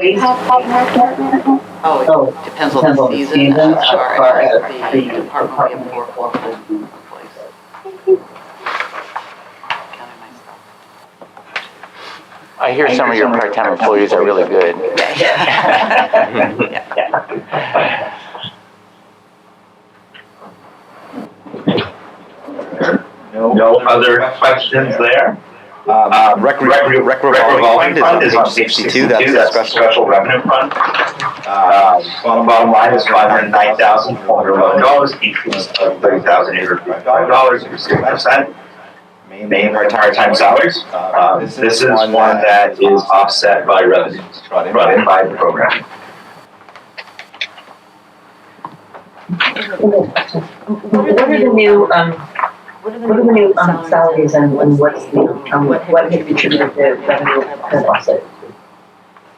waste department? Oh, it depends on the season as far as the department we have 4 full-time employees. Counting myself. I hear some of your part-time employees are really good. No other questions there? Rec revolving fund is on page 62. That's a special revenue fund. Bottom line is $509,411, decrease of $30,805 or 6%. Main part-time salaries. This is one that is offset by revenues brought in by the program. What are the new salaries and what's the what have you contributed to revenue offset?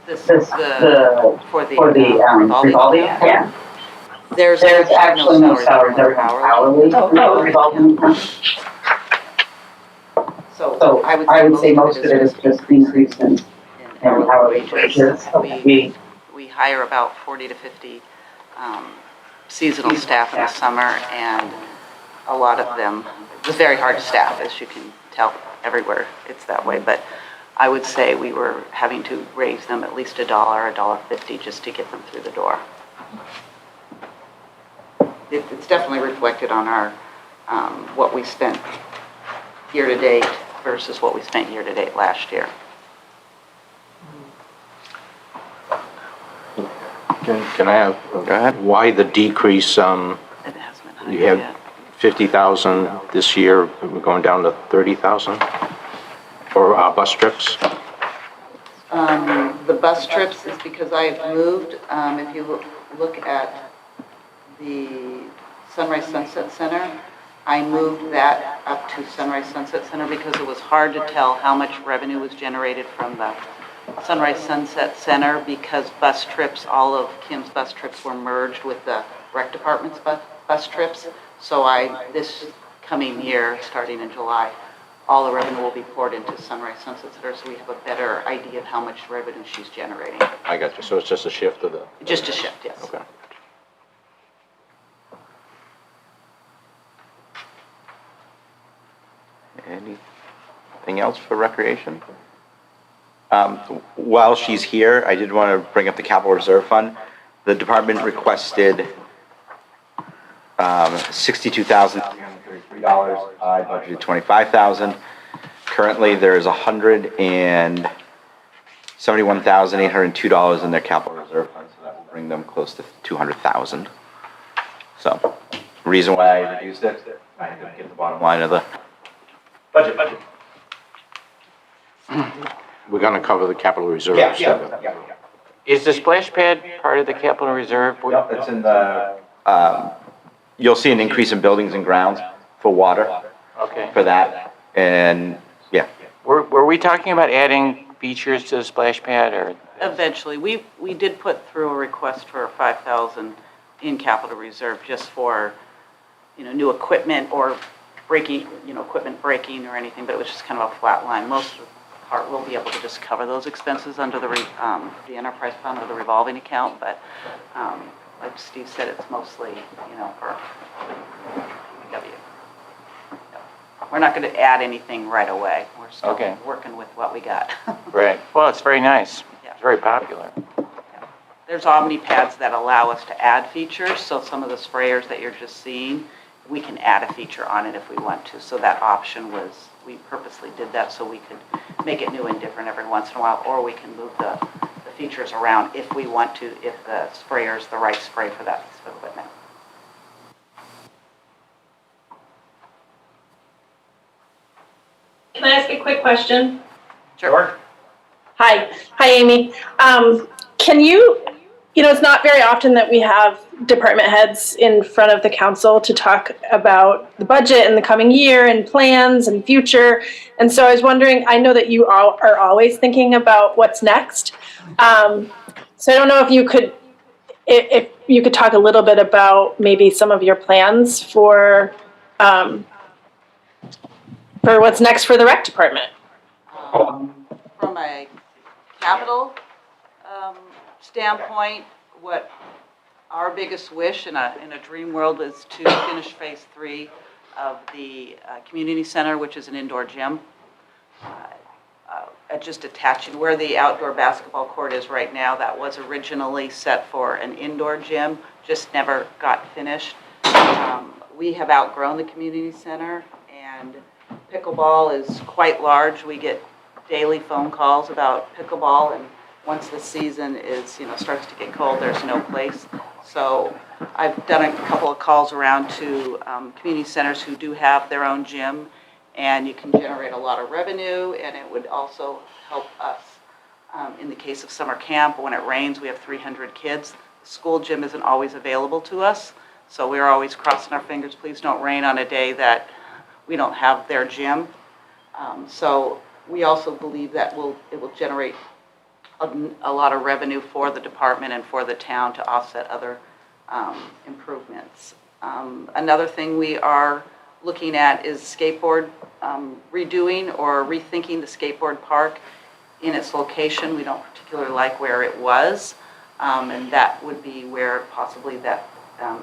This is for the revolving? Yeah. There's actually no salaries that are hourly. Revolving account. So I would say most of it is just increase in hourly wages. We hire about 40 to 50 seasonal staff in the summer, and a lot of them, it's very hard to staff, as you can tell everywhere it's that way, but I would say we were having to raise them at least $1, $1.50 just to get them through the door. It's definitely reflected on our what we spent year to date versus what we spent year to date last year. Can I have, go ahead, why the decrease? It hasn't been high You had yet. 50,000 this year, we're going down to 30,000 for bus trips? The bus trips is because I've moved, if you look at the Sunrise Sunset Center, I moved that up to Sunrise Sunset Center because it was hard to tell how much revenue was generated from the Sunrise Sunset Center because bus trips, all of Kim's bus trips were merged with the rec department's bus trips. So this coming year, starting in July, all the revenue will be poured into Sunrise Sunset Center, so we have a better idea of how much revenue she's generating. I got you, so it's just a shift of the... Just a shift, yes. Okay. Anything else for recreation? While she's here, I did want to bring up the capital reserve fund. The department requested $62,333. I budgeted $25,000. Currently, there's $171,802 in their capital reserve fund, so that will bring them close to $200,000. So, the reason why I reduced it, I had to get the bottom line of the budget. We're going to cover the capital reserves. Yeah. Is the splash pad part of the capital reserve? Yep, it's in the, you'll see an increase in buildings and grounds for water. Okay. For that, and yeah. Were we talking about adding features to the splash pad, or? Eventually, we did put through a request for $5,000 in capital reserve just for, new equipment or breaking, equipment breaking or anything, but it was just kind of a flat line. Most of the part we'll be able to just cover those expenses under the enterprise fund or the revolving account, but like Steve said, it's mostly, for W. We're not going to add anything right away. We're still working with what we got. Right. Well, it's very nice. Yeah. It's very popular. Yeah. There's Omni pads that allow us to add features, so some of the sprayers that you're just seeing, we can add a feature on it if we want to. So that option was, we purposely did that so we could make it new and different every once in a while, or we can move the features around if we want to, if the sprayer is the right spray for that piece of equipment. Can I ask a quick question? Sure. Hi, Amy. Can you, it's not very often that we have department heads in front of the council to talk about the budget and the coming year and plans and future. And so I was wondering, I know that you all are always thinking about what's next. So I don't know if you could talk a little bit about maybe some of your plans for what's next for the rec department. From a capital standpoint, what our biggest wish in a dream world is to finish phase 3 of the community center, which is an indoor gym. Just attaching where the outdoor basketball court is right now, that was originally set for an indoor gym, just never got finished. We have outgrown the community center, and pickleball is quite large. We get daily phone calls about pickleball, and once the season is, starts to get cold, there's no place. So I've done a couple of calls around to community centers who do have their own gym, and you can generate a lot of revenue, and it would also help us. In the case of summer camp, when it rains, we have 300 kids. The school gym isn't always available to us, so we're always crossing our fingers, please don't rain on a day that we don't have their gym. So we also believe that it will generate a lot of revenue for the department and for the town to offset other improvements. Another thing we are looking at is skateboard redoing or rethinking the skateboard park in its location. We don't particularly like where it was, and that would be where possibly that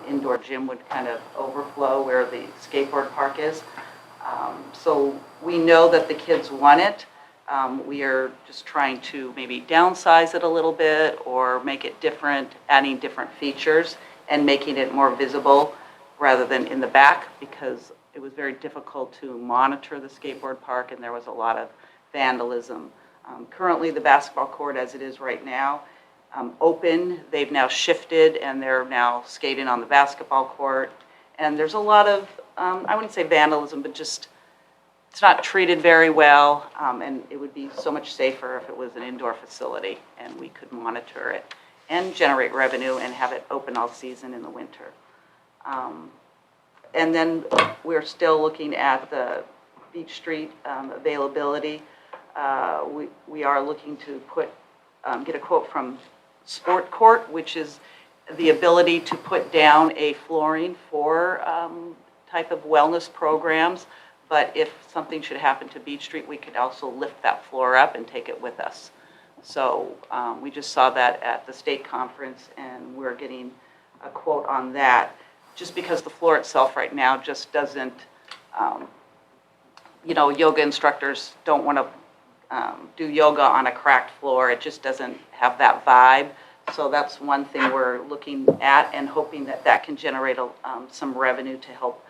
indoor gym would kind of overflow where the skateboard park is. So we know that the kids want it. We are just trying to maybe downsize it a little bit or make it different, adding different features and making it more visible rather than in the back, because it was very difficult to monitor the skateboard park and there was a lot of vandalism. Currently, the basketball court as it is right now, open. They've now shifted and they're now skating on the basketball court. And there's a lot of, I wouldn't say vandalism, but just it's not treated very well, and it would be so much safer if it was an indoor facility and we could monitor it and generate revenue and have it open all season in the winter. And then we're still looking at the Beach Street availability. We are looking to get a quote from Sport Court, which is the ability to put down a flooring for type of wellness programs. But if something should happen to Beach Street, we could also lift that floor up and take it with us. So we just saw that at the state conference, and we're getting a quote on that, just because the floor itself right now just doesn't, yoga instructors don't want to do yoga on a cracked floor. It just doesn't have that vibe. So that's one thing we're looking at and hoping that that can generate some revenue to help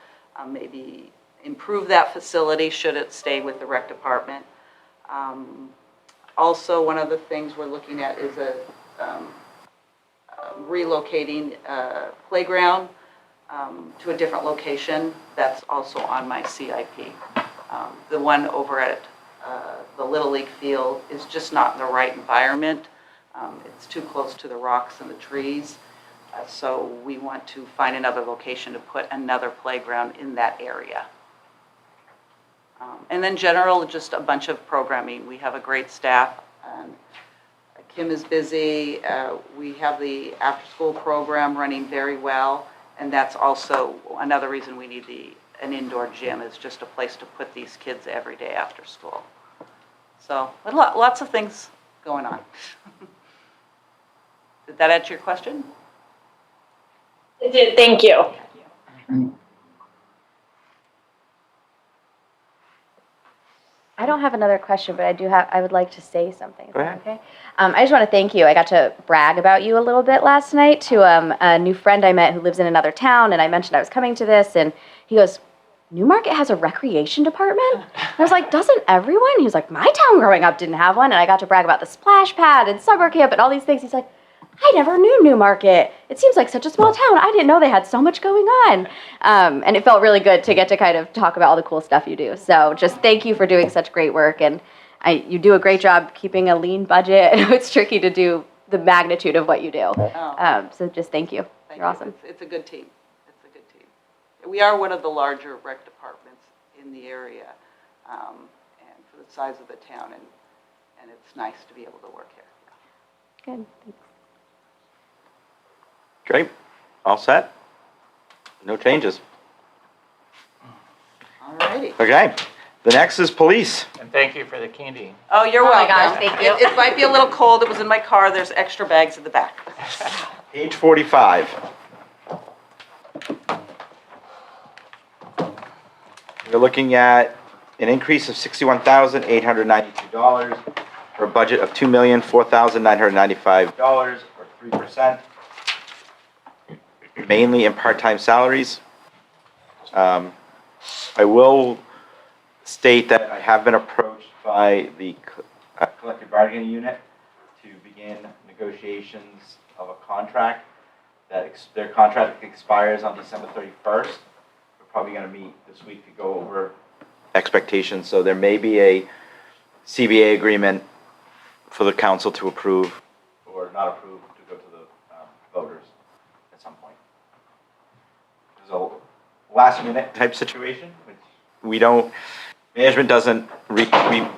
maybe improve that facility should it stay with the rec department. Also, one of the things we're looking at is relocating a playground to a different location. That's also on my CIP. The one over at the Little League field is just not in the right environment. It's too close to the rocks and the trees. So we want to find another location to put another playground in that area. And then general, just a bunch of programming. We have a great staff. And Kim is busy. We have the after-school program running very well. And that's also another reason we need an indoor gym, is just a place to put these kids every day after school. So lots of things going on. Did that answer your question? It did, thank you. I don't have another question, but I would like to say something. Is Go that ahead. okay? I just want to thank you. I got to brag about you a little bit last night to a new friend I met who lives in another town, and I mentioned I was coming to this, and he goes, Newmarket has a recreation department? And I was like, doesn't everyone? He was like, my town growing up didn't have one, and I got to brag about the splash pad and summer camp and all these things. He's like, I never knew Newmarket. It seems like such a small town. I didn't know they had so much going on. And it felt really good to get to kind of talk about all the cool stuff you do. So just thank you for doing such great work. And you do a great job keeping a lean budget. It's tricky to do the magnitude of what you do. So just thank you. You're awesome. It's a good team. It's a good team. We are one of the larger rec departments in the area, and for the size of the town, and it's nice to be able to work here. Good. Thanks. Great. All set? No changes. All righty. Okay. The next is police. And thank you for the candy. Oh, you're Oh my welcome. gosh, thank you. It might be a little cold, it was in my car, there's extra bags in the back. Page 45. We're looking at an increase of $61,892 for a budget of $2,004,995, or 3%, mainly in part-time salaries. I will state that I have been approached by the collective bargaining unit to begin negotiations of a contract that their contract expires on December 31st. We're probably going to meet this week to go over expectations. So there may be a CBA agreement for the council to approve or not approve to go to the voters at some point. It's a last minute type situation, which we don't, management doesn't, we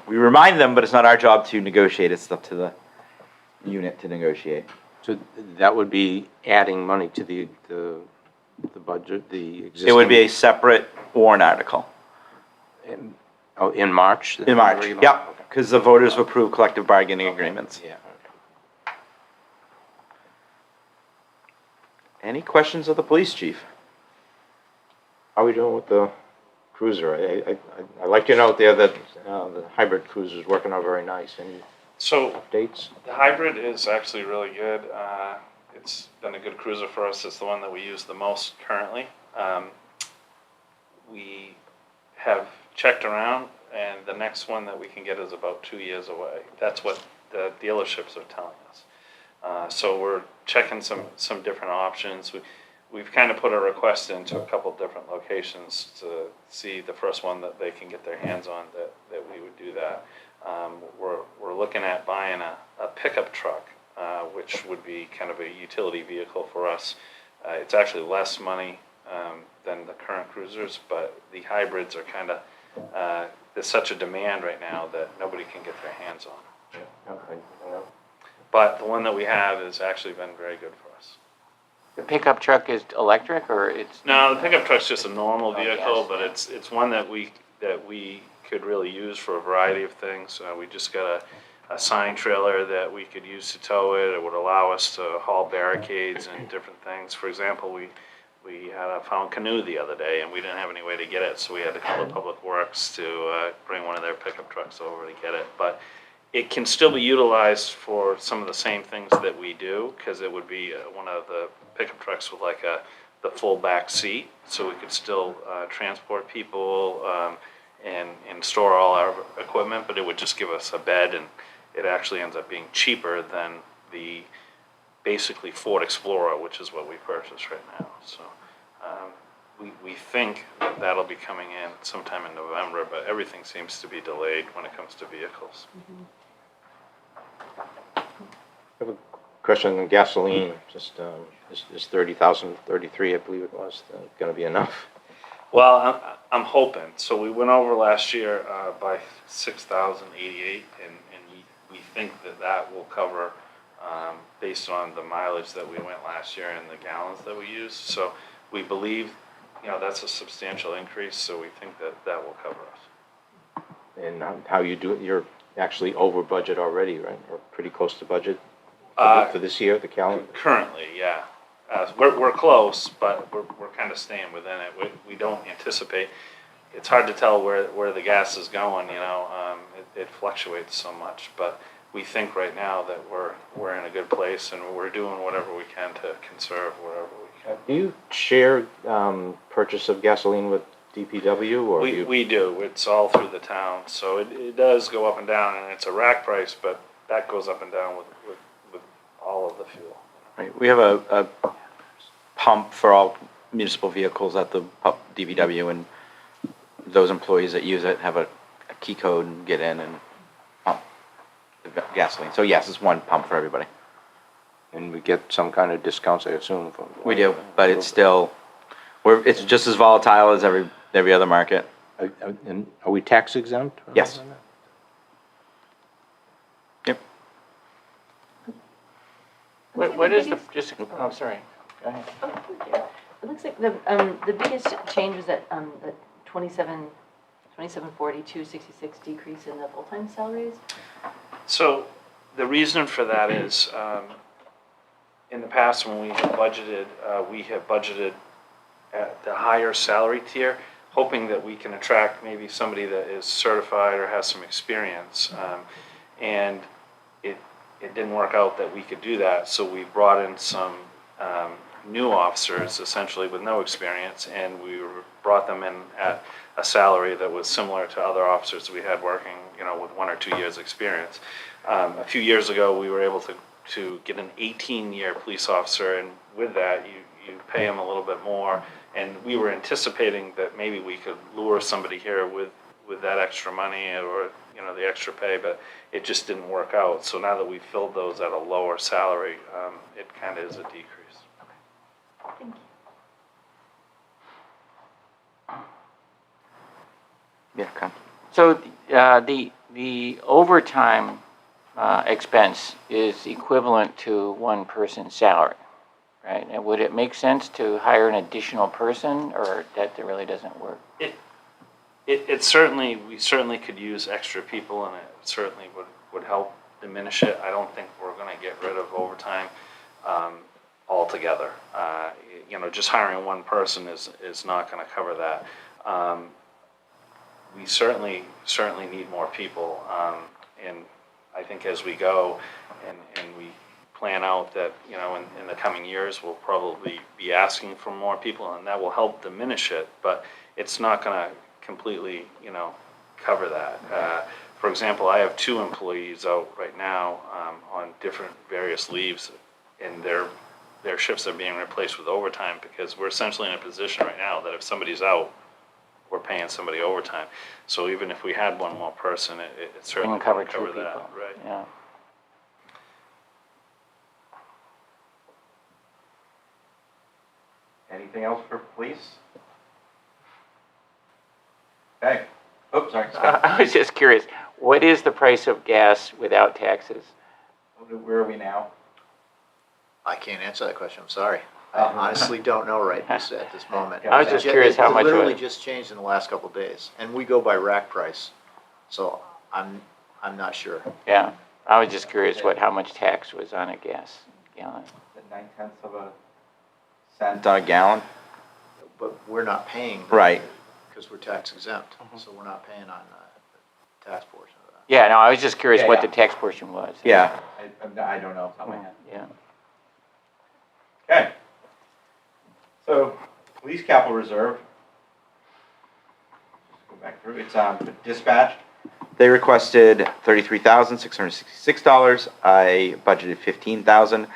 remind them, but it's not our job to negotiate. It's up to the unit to negotiate. So that would be adding money to the budget, the existing. It would be a separate warrant article. In March? In March, yep, because the voters approve collective bargaining agreements. Yeah. Any questions of the police chief? How are we doing with the cruiser? I like to note there that the hybrid cruiser is working out very nice. Any So updates? the hybrid is actually really good. It's been a good cruiser for us. It's the one that we use the most currently. We have checked around, and the next one that we can get is about 2 years away. That's what the dealerships are telling us. So we're checking some different options. We've kind of put a request into a couple different locations to see the first one that they can get their hands on that we would do that. We're looking at buying a pickup truck, which would be kind of a utility vehicle for us. It's actually less money than the current cruisers, but the hybrids are kind of, there's such a demand right now that nobody can get their hands on. But the one that we have has actually been very good for us. The pickup truck is electric or it's? No, the pickup truck's just a normal vehicle, yes. but it's one that we could really use for a variety of things. We just got a sign trailer that we could use to tow it. It would allow us to haul barricades and different things. For example, we had a found canoe the other day and we didn't have any way to get it, so we had to call the Public Works to bring one of their pickup trucks over to get it. But it can still be utilized for some of the same things that we do, because it would be one of the pickup trucks with like the full back seat, so we could still transport people and store all our equipment, but it would just give us a bed, and it actually ends up being cheaper than the basically Ford Explorer, which is what we purchased right now. So we think that that'll be coming in sometime in November, but everything seems to be delayed when it comes to vehicles. I have a question on gasoline. Just is 30,000, 33, I believe it was, going to be enough? Well, I'm hoping. So we went over last year by 6,088, and we think that will cover based on the mileage that we went last year and the gallons that we used. So we believe, that's a substantial increase. So we think that will cover us. And how you do it, you're actually over budget already, right? Or pretty close to budget for this year, the calendar? Currently, yeah. We're close, but we're kind of staying within it. We don't anticipate. It's hard to tell where the gas is going. It fluctuates so much, but we think right now that we're in a good place and we're doing whatever we can to conserve wherever we can. Do you share purchase of gasoline with DPW, or We do. It's all through the town, so it does go up and down, and it's a rack price, but that goes up and down with all of the fuel. Right. We have a pump for all municipal vehicles at the DPW, and those employees that use it have a key code and get in and pump the gasoline. So yes, it's one pump for everybody. And we get some kind of discounts, I assume? We do, but it's still, it's just as volatile as every other market. And are we tax exempt? Yes. Yep. What is I'm sorry, go ahead. Oh, thank you. It looks like the biggest change was at the 27 2740, 266 decrease in the full-time salaries? So the reason for that is, in the past when we have budgeted at the higher salary tier, hoping that we can attract maybe somebody that is certified or has some experience. And it didn't work out that we could do that, so we brought in some new officers, essentially with no experience, and we brought them in at a salary that was similar to other officers we had working, with 1 or 2 years experience. A few years ago, we were able to get an 18-year police officer, and with that, you pay him a little bit more, and we were anticipating that maybe we could lure somebody here with that extra money or, the extra pay, but it just didn't work out. So now that we filled those at a lower salary, it kind of is a decrease. Thank you. Yeah, come. So the overtime expense is equivalent to one person's salary, right? And would it make sense to hire an additional person, or that really doesn't work? We certainly could use extra people, and it certainly would help diminish it. I don't think we're going to get rid of overtime altogether. Just hiring one person is not going to cover that. We certainly need more people, and I think as we go and we plan out that in the coming years we'll probably be asking for more people, and that will help diminish it, but it's not going to completely cover that. For example, I have 2 employees out right now on different various leaves, and their shifts are being replaced with overtime because we're essentially in a position right now that if somebody's out, we're paying somebody overtime. So even if we had one more person, it certainly Wouldn't cover wouldn't cover 2 that. people. Right. Yeah. Anything else for police? Okay. Oops, sorry. Scott. I was just curious, what is the price of gas without taxes? Where are we now? I can't answer that question, I'm sorry. I honestly don't know at this moment. I was just curious how much It literally it was. just changed in the last couple of days, and we go by rack price, so I'm not sure. Yeah, I was just curious how much tax was on a gas gallon. 0.9 cents on a gallon. But we're not paying. Right. Because we're tax exempt, so we're not paying on the tax portion of that. Yeah, no, I was just curious Yeah, what yeah. the tax portion was. Yeah. I don't know off the top of my head. Yeah. Okay. So, police capital reserve. Just go back through. It's dispatch. They requested $33,666. I budgeted $15,000.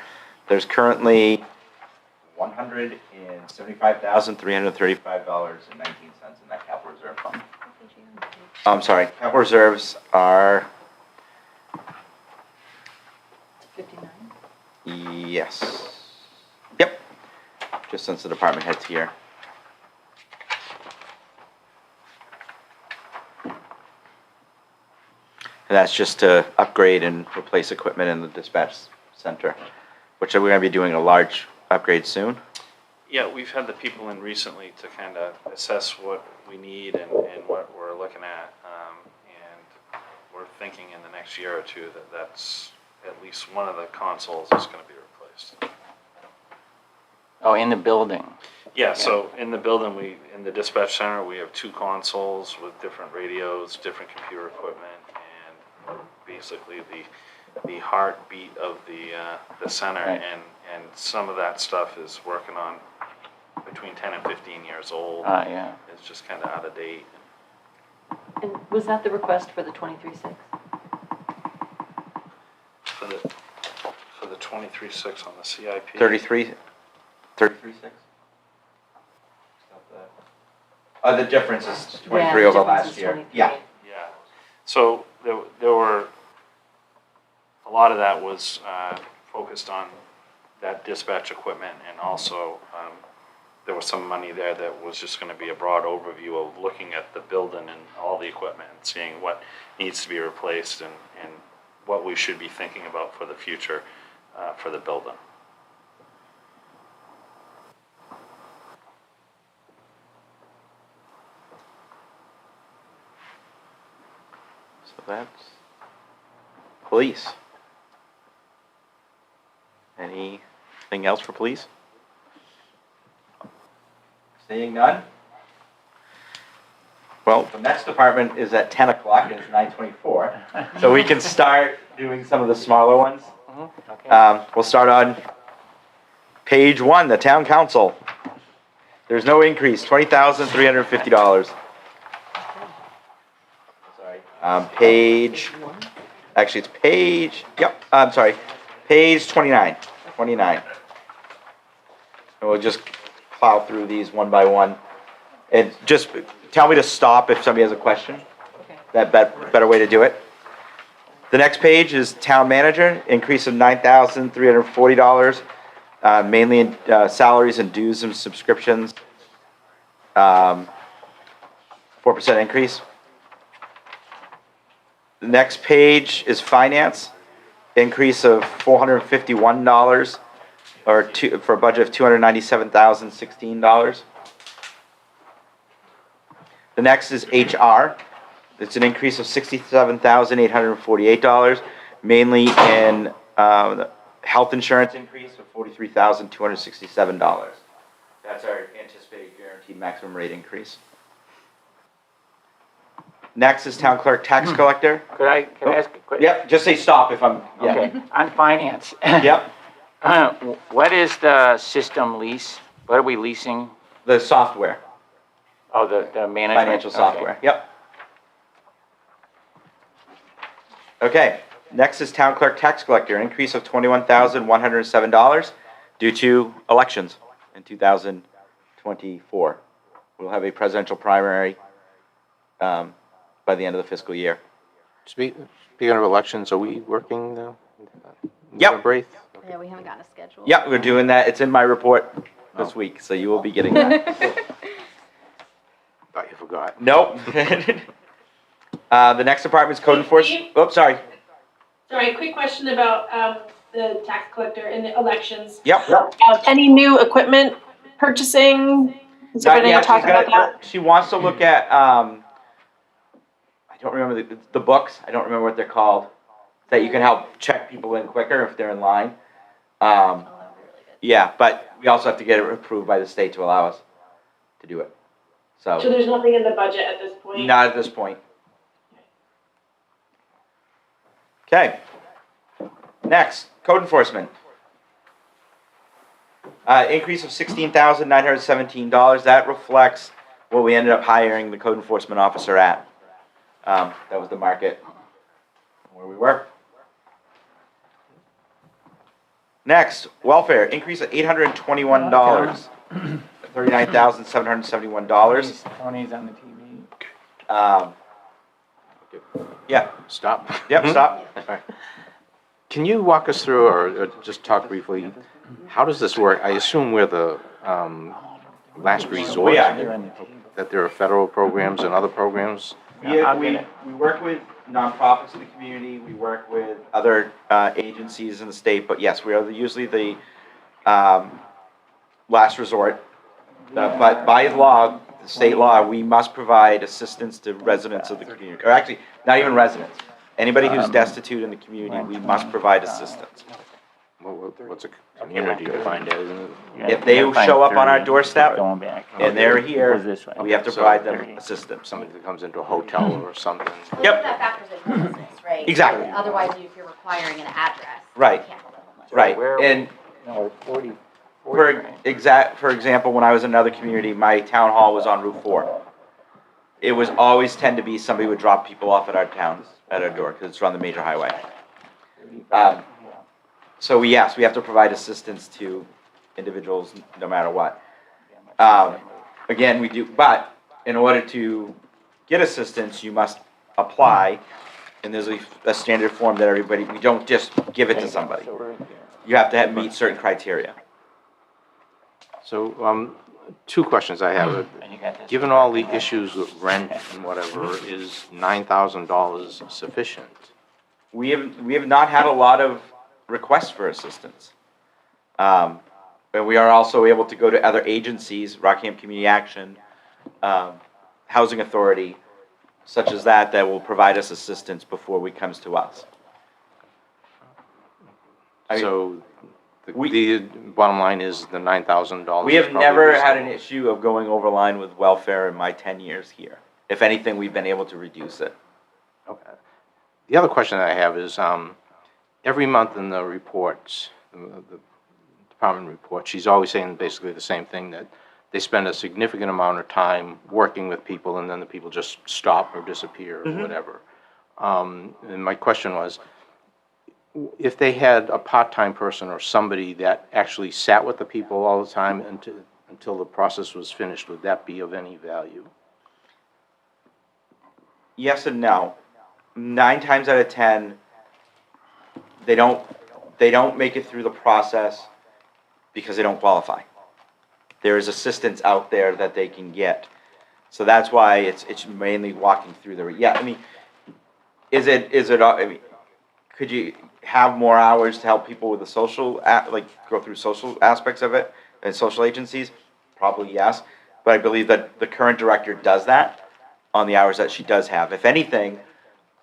There's currently $175,335.19 in that capital reserve fund. I'm sorry. Capital reserves are 59? yes. Yep. Just since the department head's here. And that's just to upgrade and replace equipment in the dispatch center, which we're going to be doing a large upgrade soon. Yeah, we've had the people in recently to kind of assess what we need and what we're looking at. And we're thinking in the next year or two that's at least one of the consoles is going to be replaced. Oh, in the building. Yeah, so in the building, in the dispatch center, we have 2 consoles with different radios, different computer equipment, and basically the heartbeat of the center, Right. and some of that stuff is working on between 10 and 15 years old. Yeah. It's just kind of out of date. And was that the request for the 23.6? For the 23.6 on the CIP. 33.6. The difference is 23 over last year. Yeah. Yeah. So there were, a lot of that was focused on that dispatch equipment, and also there was some money there that was just going to be a broad overview of looking at the building and all the equipment and seeing what needs to be replaced and what we should be thinking about for the future for the building. So that's police. Anything else for police? Seeing none? Well, the next department is at 10 o'clock, and it's 9:24. So we can start doing some of the smaller ones. Okay. We'll start on page 1, the town council. There's no increase, $20,350. Sorry. Actually it's page 29. 29. And we'll just plow through these one by one. And just tell me to stop if somebody has a question. That better way to do it. The next page is town manager, increase of $9,340, mainly in salaries and dues and subscriptions. 4% increase. The next page is finance, increase of $451, for a budget of $297,016. The next is HR. It's an increase of $67,848, mainly in health insurance increase of $43,267. That's our anticipated guaranteed maximum rate increase. Next is town clerk tax collector. Can I ask a question? Yep, just say stop if I'm, yeah. Okay, on finance. Yep, What is the system lease? What are we leasing? the software, Oh, the management? financial Okay. software, yep. Okay, next is town clerk tax collector, increase of $21,107 due to elections in 2024. We'll have a presidential primary by the end of the fiscal year. Speaking of elections, are we working now? Yep. November 8th? Yeah, we haven't gotten a schedule. Yep, we're doing that. It's in my report this week, so you will be getting that. Thought you forgot. Nope. The next department is code enforcement. Oops, sorry. Sorry, quick question about the tax collector in the elections. Yep. Any new equipment purchasing? Is there Not anything yet. we're talking about that? She wants to look at, I don't remember the books. I don't remember what they're called. That you can help check people in quicker if they're in line. Yeah, but we also have to get it approved by the state to allow us to do it. So there's nothing in the budget at this point? Not at this point. Okay. Next, code enforcement. Increase of $16,917. That reflects what we ended up hiring the code enforcement officer at. That was the market where we were. Next, welfare, increase of $821. $39,771. Tony's on the TV. Yeah, Stop. yep, stop. All right. Can you walk us through, or just talk briefly, how does this work? I assume we're the last resort, Yeah. that there are federal programs and other programs? We work with nonprofits in the community, we work with other agencies in the state, but yes, we are usually the last resort. But by law, the state law, we must provide assistance to residents of the community, or actually, not even residents. Anybody who's destitute in the community, we must provide assistance. What's a community defined as? If they show up on our doorstep Going back. and they're here, This way. we have to provide them assistance. Somebody that comes into a hotel or something? Well, Yep. that factors in homelessness, right? Exactly. Otherwise, if you're requiring an address. Right. You can't hold them homeless. Right, Where- and No, 40. for example, when I was in another community, my town hall was on Route 4. It was always tend to be somebody would drop people off at our door, because it's on the major highway. So yes, we have to provide assistance to individuals no matter what. Again, we do, but in order to get assistance, you must apply, and there's a standard form that everybody, we don't just give it to somebody. You have to meet certain criteria. So, two questions I have. And you got this. Given all the issues with rent and whatever, is $9,000 sufficient? We have not had a lot of requests for assistance. But we are also able to go to other agencies, Rockingham Community Action, Housing Authority, such as that, that will provide us assistance before it comes to us. So the bottom line is the $9,000. We have never had an issue of going over line with welfare in my 10 years here. If anything, we've been able to reduce it. Okay. The other question that I have is, every month in the reports, the department report, she's always saying basically the same thing, that they spend a significant amount of time working with people and then the people just stop or disappear or whatever. And my question was, if they had a part-time person or somebody that actually sat with the people all the time until the process was finished, would that be of any value? Yes and no. 9 times out of 10, they don't make it through the process because they don't qualify. There is assistance out there that they can get. So that's why it's mainly walking through the, yeah, I mean, I mean, could you have more hours to help people with the social, like go through social aspects of it and social agencies? Probably yes, but I believe that the current director does that on the hours that she does have. If anything,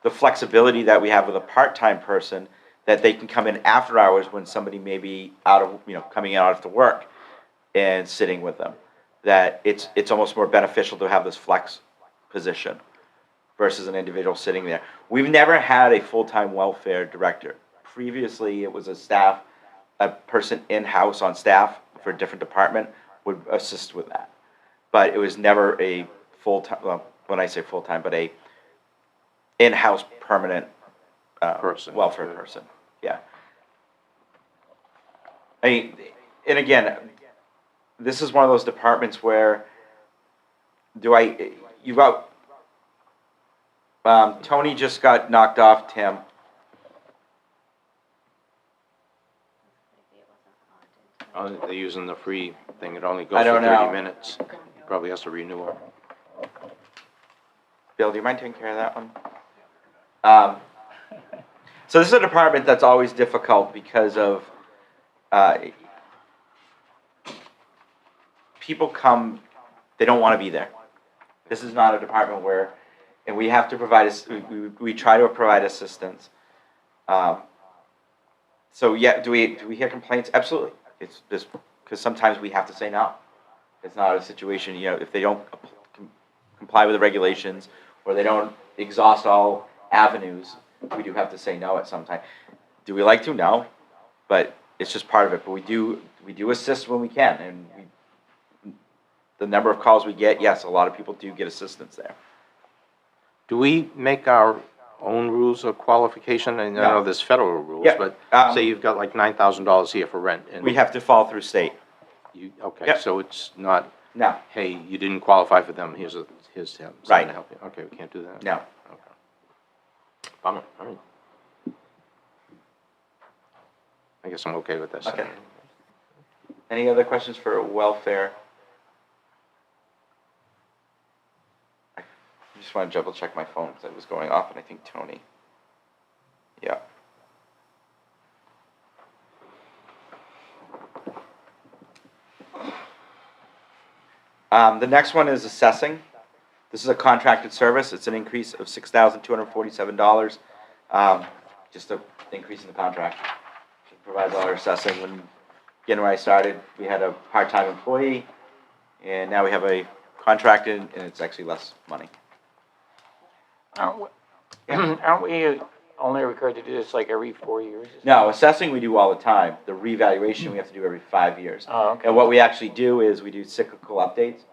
the flexibility that we have with a part-time person, that they can come in after hours when somebody may be out of, coming out after work and sitting with them, that it's almost more beneficial to have this flex position versus an individual sitting there. We've never had a full-time welfare director. Previously, it was a person in-house on staff for a different department would assist with that. But it was never a full-time, well, when I say full-time, but a in-house permanent welfare person, yeah. I mean, and again, this is one of those departments where you've got, Tony just got knocked off, Tim. They're using the free thing, it only goes for 30 minutes. He probably has to renew it. Bill, do you mind taking care of that one? So this is a department that's always difficult because of, people come, they don't want to be there. This is not a department where, and we have to provide, we try to provide assistance. So yeah, do we hear complaints? Absolutely. It's just, because sometimes we have to say no. It's not a situation, if they don't comply with the regulations, or they don't exhaust all avenues, we do have to say no at some time. Do we like to? No, but it's just part of it. But we do assist when we can, and the number of calls we get, yes, a lot of people do get assistance there. Do we make our own rules of qualification? And I know there's federal rules, Yeah. but say you've got like $9,000 here for rent. And we have to fall through state. Okay, Yep. so it's not, No. hey, you didn't qualify for them, here's him, Right. to help you. Okay, we can't do that. No. Okay. Bummer, all right. I guess I'm okay with this. Okay. Any other questions for welfare? I just want to double check my phone because it was going off, and I think Tony. Yeah. The next one is assessing. This is a contracted service. It's an increase of $6,247. Just an increase in the contract. It provides all our assessing. When I started, we had a part-time employee, and now we have a contracted, and it's actually less money. Aren't we only required to do this like every 4 years? No, assessing we do all the time. The revaluation we have to do every 5 years. Oh, okay. And what we actually do is we do cyclical updates.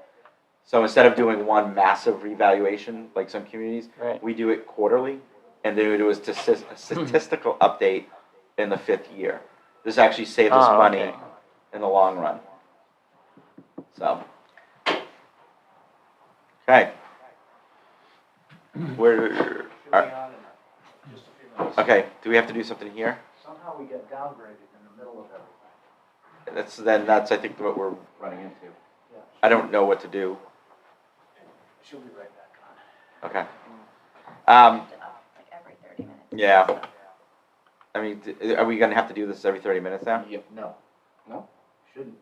So instead of doing one massive revaluation like some communities, Right. we do it quarterly, and then we do a statistical update in the 5th year. This actually saves us money okay. in the long run. So, okay. Okay, do we have to do something here? Somehow we get downgraded in the middle of everything. That's I think what we're running into. Yeah. I don't know what to do. She'll be right back on. Okay. Like every 30 minutes. Yeah. I mean, are we gonna have to do this every 30 minutes now? Yep, no. Shouldn't.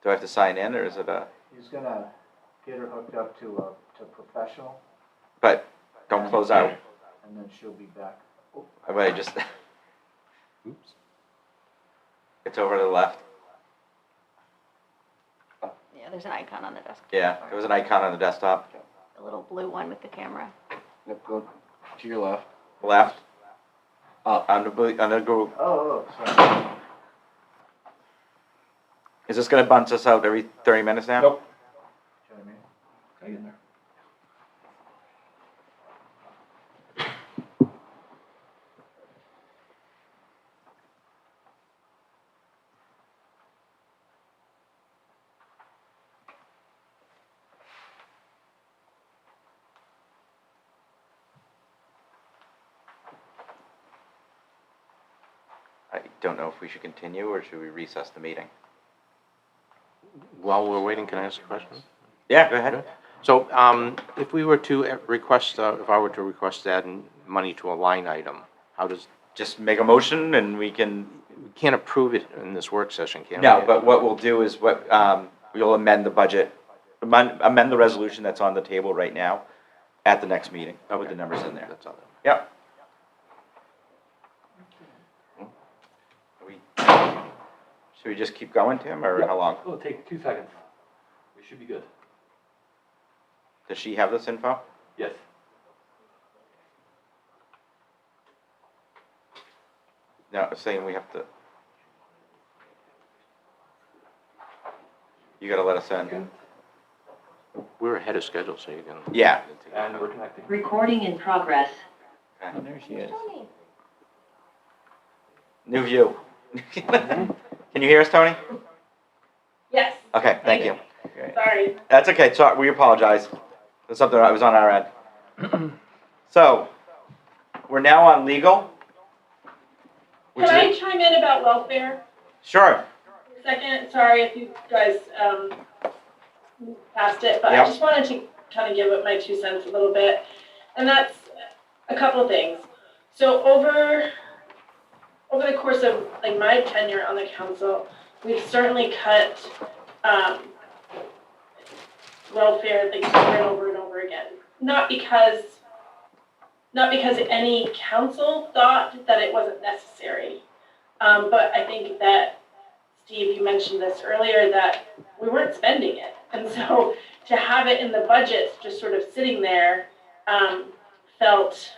Do I have to sign in, or is it a? He's gonna get her hooked up to professional, But don't close out. and then she'll be back. I just, Oops. it's over to the left. Yeah, there's an icon on the desk. Yeah, there was an icon on the desktop. The little blue one with the camera. Yep, go to your left. Left. On the Google. Oh, sorry. Is this gonna bunch us out every 30 minutes now? Nope. You know what I mean? Gotta get in there. I don't know if we should continue or should we recess the meeting? While we're waiting, can I ask a question? Yeah, go ahead. So, if we were to request, if I were to request adding money to a line item, how does, Just make a motion and we can, we can't approve it in this work session, can we? no, but what we'll do is we'll amend the budget, amend the resolution that's on the table right now at the next meeting with the numbers in there. That's all. Yep. Should we just keep going, Tim, or how long? It'll take 2 seconds. We should be good. Does she have this info? Yes. No, it's saying we have to. You gotta let us in. We're ahead of schedule, so you can. Yeah. And we're connecting. Recording in progress. Okay. There she is. New view. Can you hear us, Tony? Yes, Okay, thank you. sorry. That's okay, so we apologize. That's something that was on our end. So, we're now on legal. Which Can I is, chime in about welfare? sure, Second, sorry if you guys passed it, but Yeah. I just wanted to kind of give it my 2 cents a little bit. And that's a couple of things. So over the course of like my tenure on the council, we've certainly cut welfare like over and over and over again. Not because any council thought that it wasn't necessary, but I think that Steve, you mentioned this earlier, that we weren't spending it. And so to have it in the budget, just sort of sitting there, felt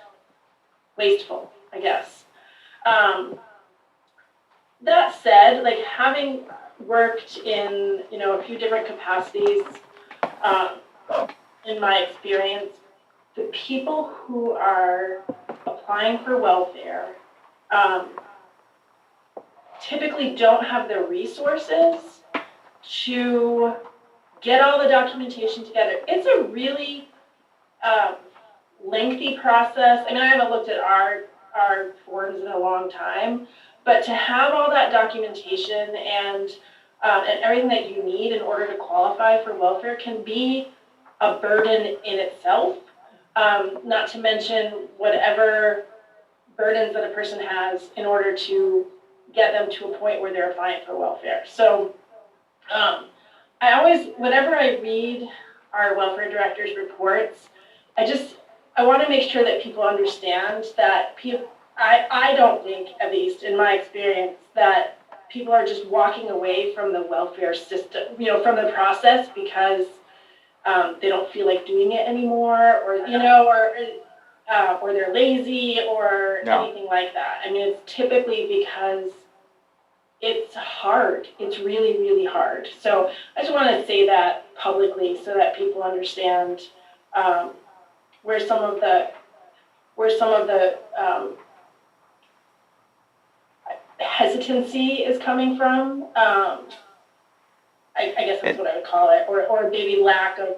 wasteful, I guess. That said, like having worked in, a few different capacities, in my experience, the people who are applying for welfare, typically don't have the resources to get all the documentation together. It's a really lengthy process. I mean, I haven't looked at our forms in a long time, but to have all that documentation and everything that you need in order to qualify for welfare can be a burden in itself. Not to mention whatever burdens that a person has in order to get them to a point where they're applying for welfare. So I always, whenever I read our welfare director's reports, I want to make sure that people understand that I don't think, at least in my experience, that people are just walking away from the welfare system, from the process because they don't feel like doing it anymore, or they're lazy or anything like that. I mean, it's typically because it's hard. It's really, really hard. So I just want to say that publicly so that people understand where some of the hesitancy is coming from. I guess that's what I would call it, or maybe lack of,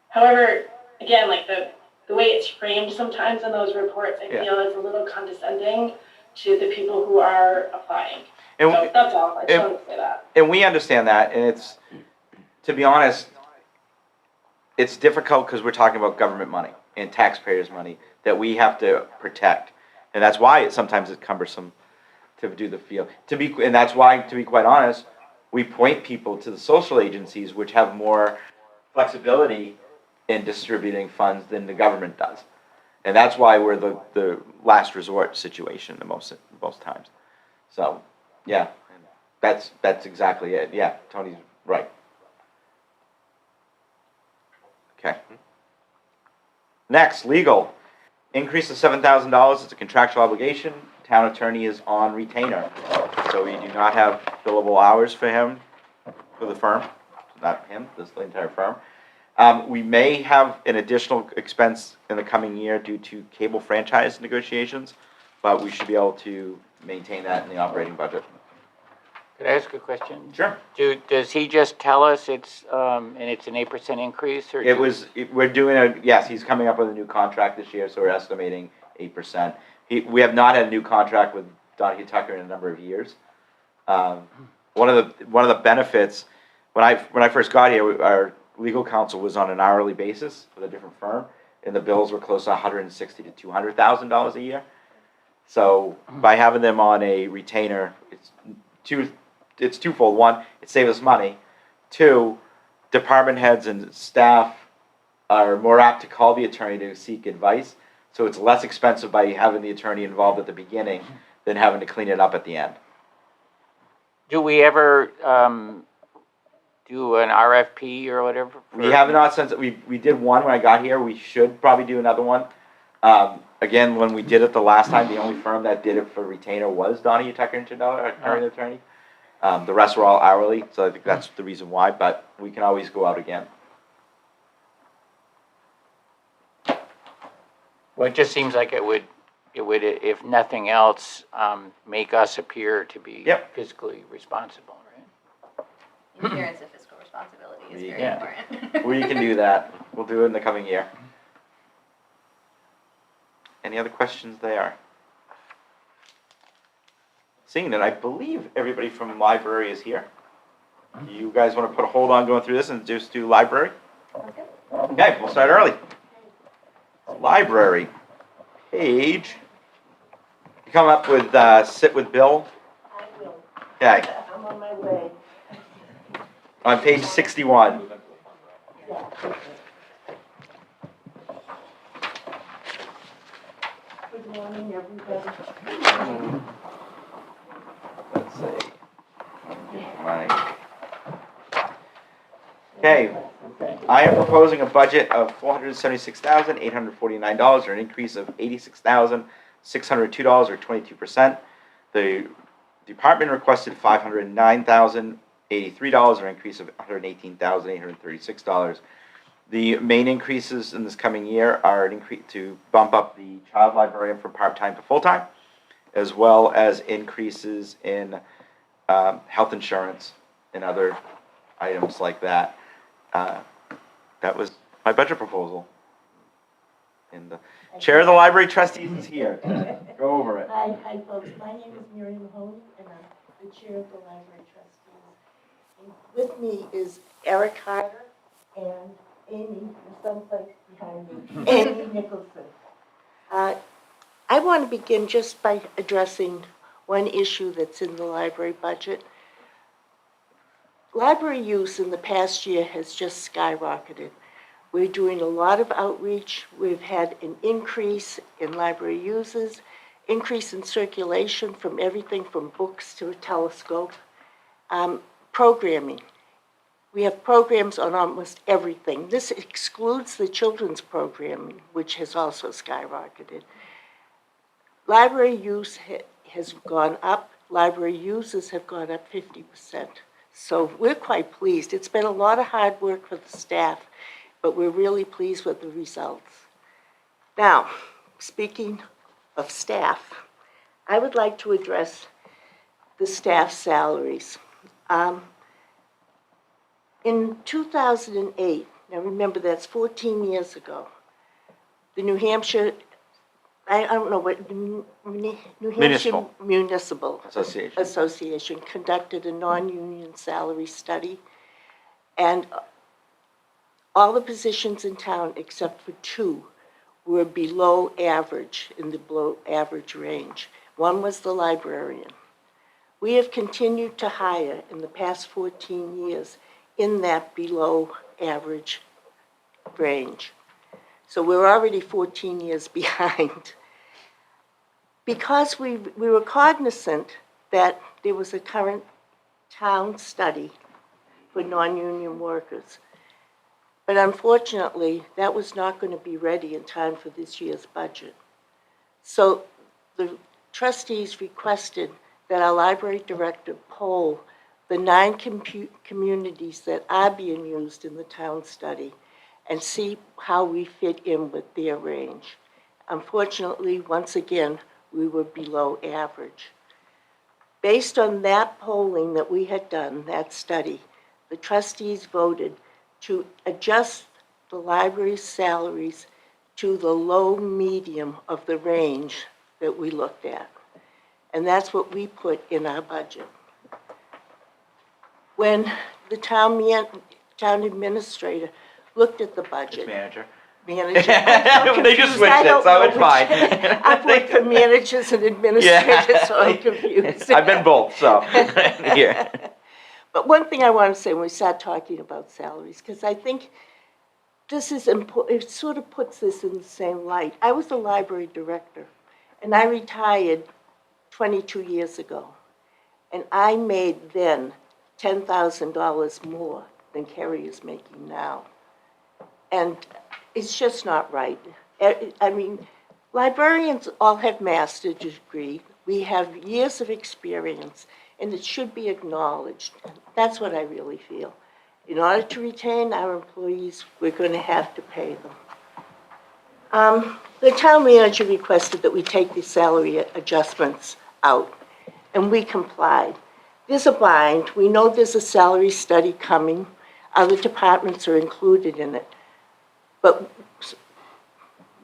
however, again, like the way it's framed sometimes in those reports, I feel is a little condescending to the people who are applying. And So that's all, I just wanted to say that. And we understand that, and it's, to be honest, it's difficult because we're talking about government money and taxpayers' money that we have to protect. And that's why sometimes it's cumbersome to do the field. And that's why, to be quite honest, we point people to the social agencies which have more flexibility in distributing funds than the government does. And that's why we're the last resort situation the most times. So, yeah, that's exactly it. Yeah, Tony's right. Okay. Next, legal. Increase of $7,000 is a contractual obligation. Town attorney is on retainer. So we do not have billable hours for him, for the firm. Not him, this is the entire firm. We may have an additional expense in the coming year due to cable franchise negotiations, but we should be able to maintain that in the operating budget. Could I ask a question? Sure. Does he just tell us it's, and it's an 8% increase, or? We're doing yes, he's coming up with a new contract this year, so we're estimating 8%. We have not had a new contract with Donahue Tucker in a number of years. One of the benefits, when I first got here, our legal counsel was on an hourly basis with a different firm, and the bills were close to $160,000 to $200,000 a year. So by having them on a retainer, it's twofold. One, it saves us money. Two, department heads and staff are more apt to call the attorney to seek advice. So it's less expensive by having the attorney involved at the beginning than having to clean it up at the end. Do we ever do an RFP or whatever? We have not since we did one when I got here. We should probably do another one. Again, when we did it the last time, the only firm that did it for retainer was Donahue Tucker and Chandler, our attorney. The rest were all hourly, so I think that's the reason why. But we can always go out again. Well, it just seems like it would, if nothing else, make us appear to be fiscally responsible, right? Adherence of fiscal responsibility is very important. We can do that. We'll do it in the coming year. Any other questions there? Seeing that, I believe everybody from library is here. You guys want to put a hold on going through this and just do library? Okay, we'll start early. Library, page. You come up with sit with Bill. I will. Okay. I'm on my way. On page 61. Yeah. Good morning, everybody. Let's see. Okay. I am proposing a budget of $476,849, or an increase of $86,602, or 22%. The department requested $509,083, or an increase of $118,836. The main increases in this coming year are an increase to bump up the child librarian from part-time to full-time, as well as increases in health insurance and other items like that. That was my budget proposal. And the chair of the library trustees is here. Go over it. Hi, folks. My name is Miriam Mahoney, and I'm the chair of the library trustees. And with me is Eric Carter and Amy, who's someplace behind me, Amy Nicholson. I want to begin just by addressing one issue that's in the library budget. Library use in the past year has just skyrocketed. We're doing a lot of outreach. We've had an increase in library users, increase in circulation from everything from books to a telescope. Programming. We have programs on almost everything. This excludes the children's programming, which has also skyrocketed. Library use has gone up. Library users have gone up 50%. So we're quite pleased. It's been a lot of hard work for the staff, but we're really pleased with the results. Now, speaking of staff, I would like to address the staff salaries. In 2008, now remember that's 14 years ago, the New Hampshire, I don't know what, New Hampshire Municipal Association conducted a non-union salary study, and all the positions in town except for two were below average, in the below average range. One was the librarian. We have continued to hire in the past 14 years in that below average range. So we're already 14 years behind. Because we were cognizant that there was a current town study for non-union workers. But unfortunately, that was not going to be ready in time for this year's budget. So the trustees requested that our library director poll the 9 communities that are being used in the town study and see how we fit in with their range. Unfortunately, once again, we were below average. Based on that polling that we had done, that study, the trustees voted to adjust the library's salaries to the low medium of the range that we looked at. And that's what we put in our budget. When the town administrator looked at the budget. Manager. Manager. I'm so They just confused. switched I it, don't so know it's which- fine. I've worked for managers and administrators, Yeah. so I'm confused. I've been both, so, here. But one thing I want to say when we start talking about salaries, because I think this is important, it sort of puts this in the same light. I was a library director, and I retired 22 years ago. And I made then $10,000 more than Kerry is making now. And it's just not right. I mean, librarians all have master's degree. We have years of experience, and it should be acknowledged. That's what I really feel. In order to retain our employees, we're going to have to pay them. The town manager requested that we take the salary adjustments out, and we complied. There's a bind. We know there's a salary study coming. Other departments are included in it. But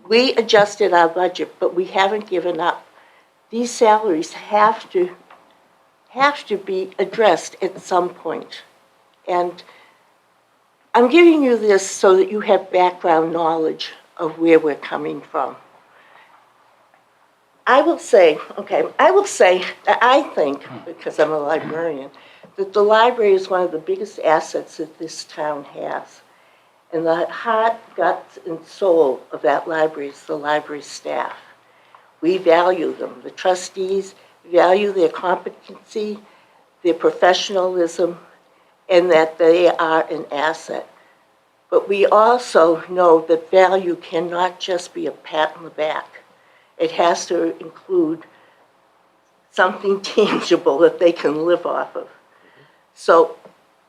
we adjusted our budget, but we haven't given up. These salaries have to be addressed at some point. And I'm giving you this so that you have background knowledge of where we're coming from. I will say that I think, because I'm a librarian, that the library is one of the biggest assets that this town has. And the heart, guts, and soul of that library is the library staff. We value them. The trustees value their competency, their professionalism, and that they are an asset. But we also know that value cannot just be a pat on the back. It has to include something tangible that they can live off of. So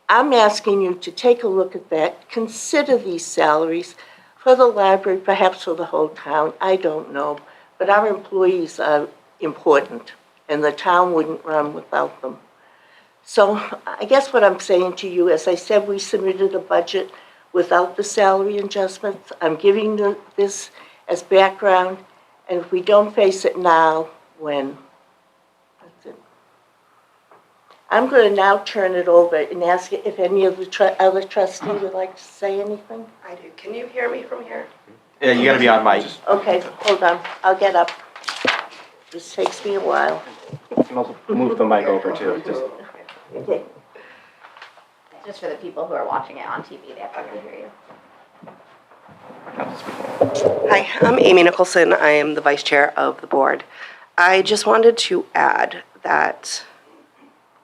I'm asking you to take a look at that, consider these salaries for the library, perhaps for the whole town, I don't know. But our employees are important, and the town wouldn't run without them. So I guess what I'm saying to you, as I said, we submitted a budget without the salary adjustments. I'm giving this as background, and if we don't face it now, when? That's it. I'm going to now turn it over and ask if any of the other trustees would like to say anything. I do. Can you hear me from here? Yeah, you gotta be on mic. Okay, hold on, I'll get up. This takes me a while. Move the mic over too, just. Okay. Just for the people who are watching it on TV, they have to hear you. Hi, I'm Amy Nicholson. I am the vice chair of the board. I just wanted to add that,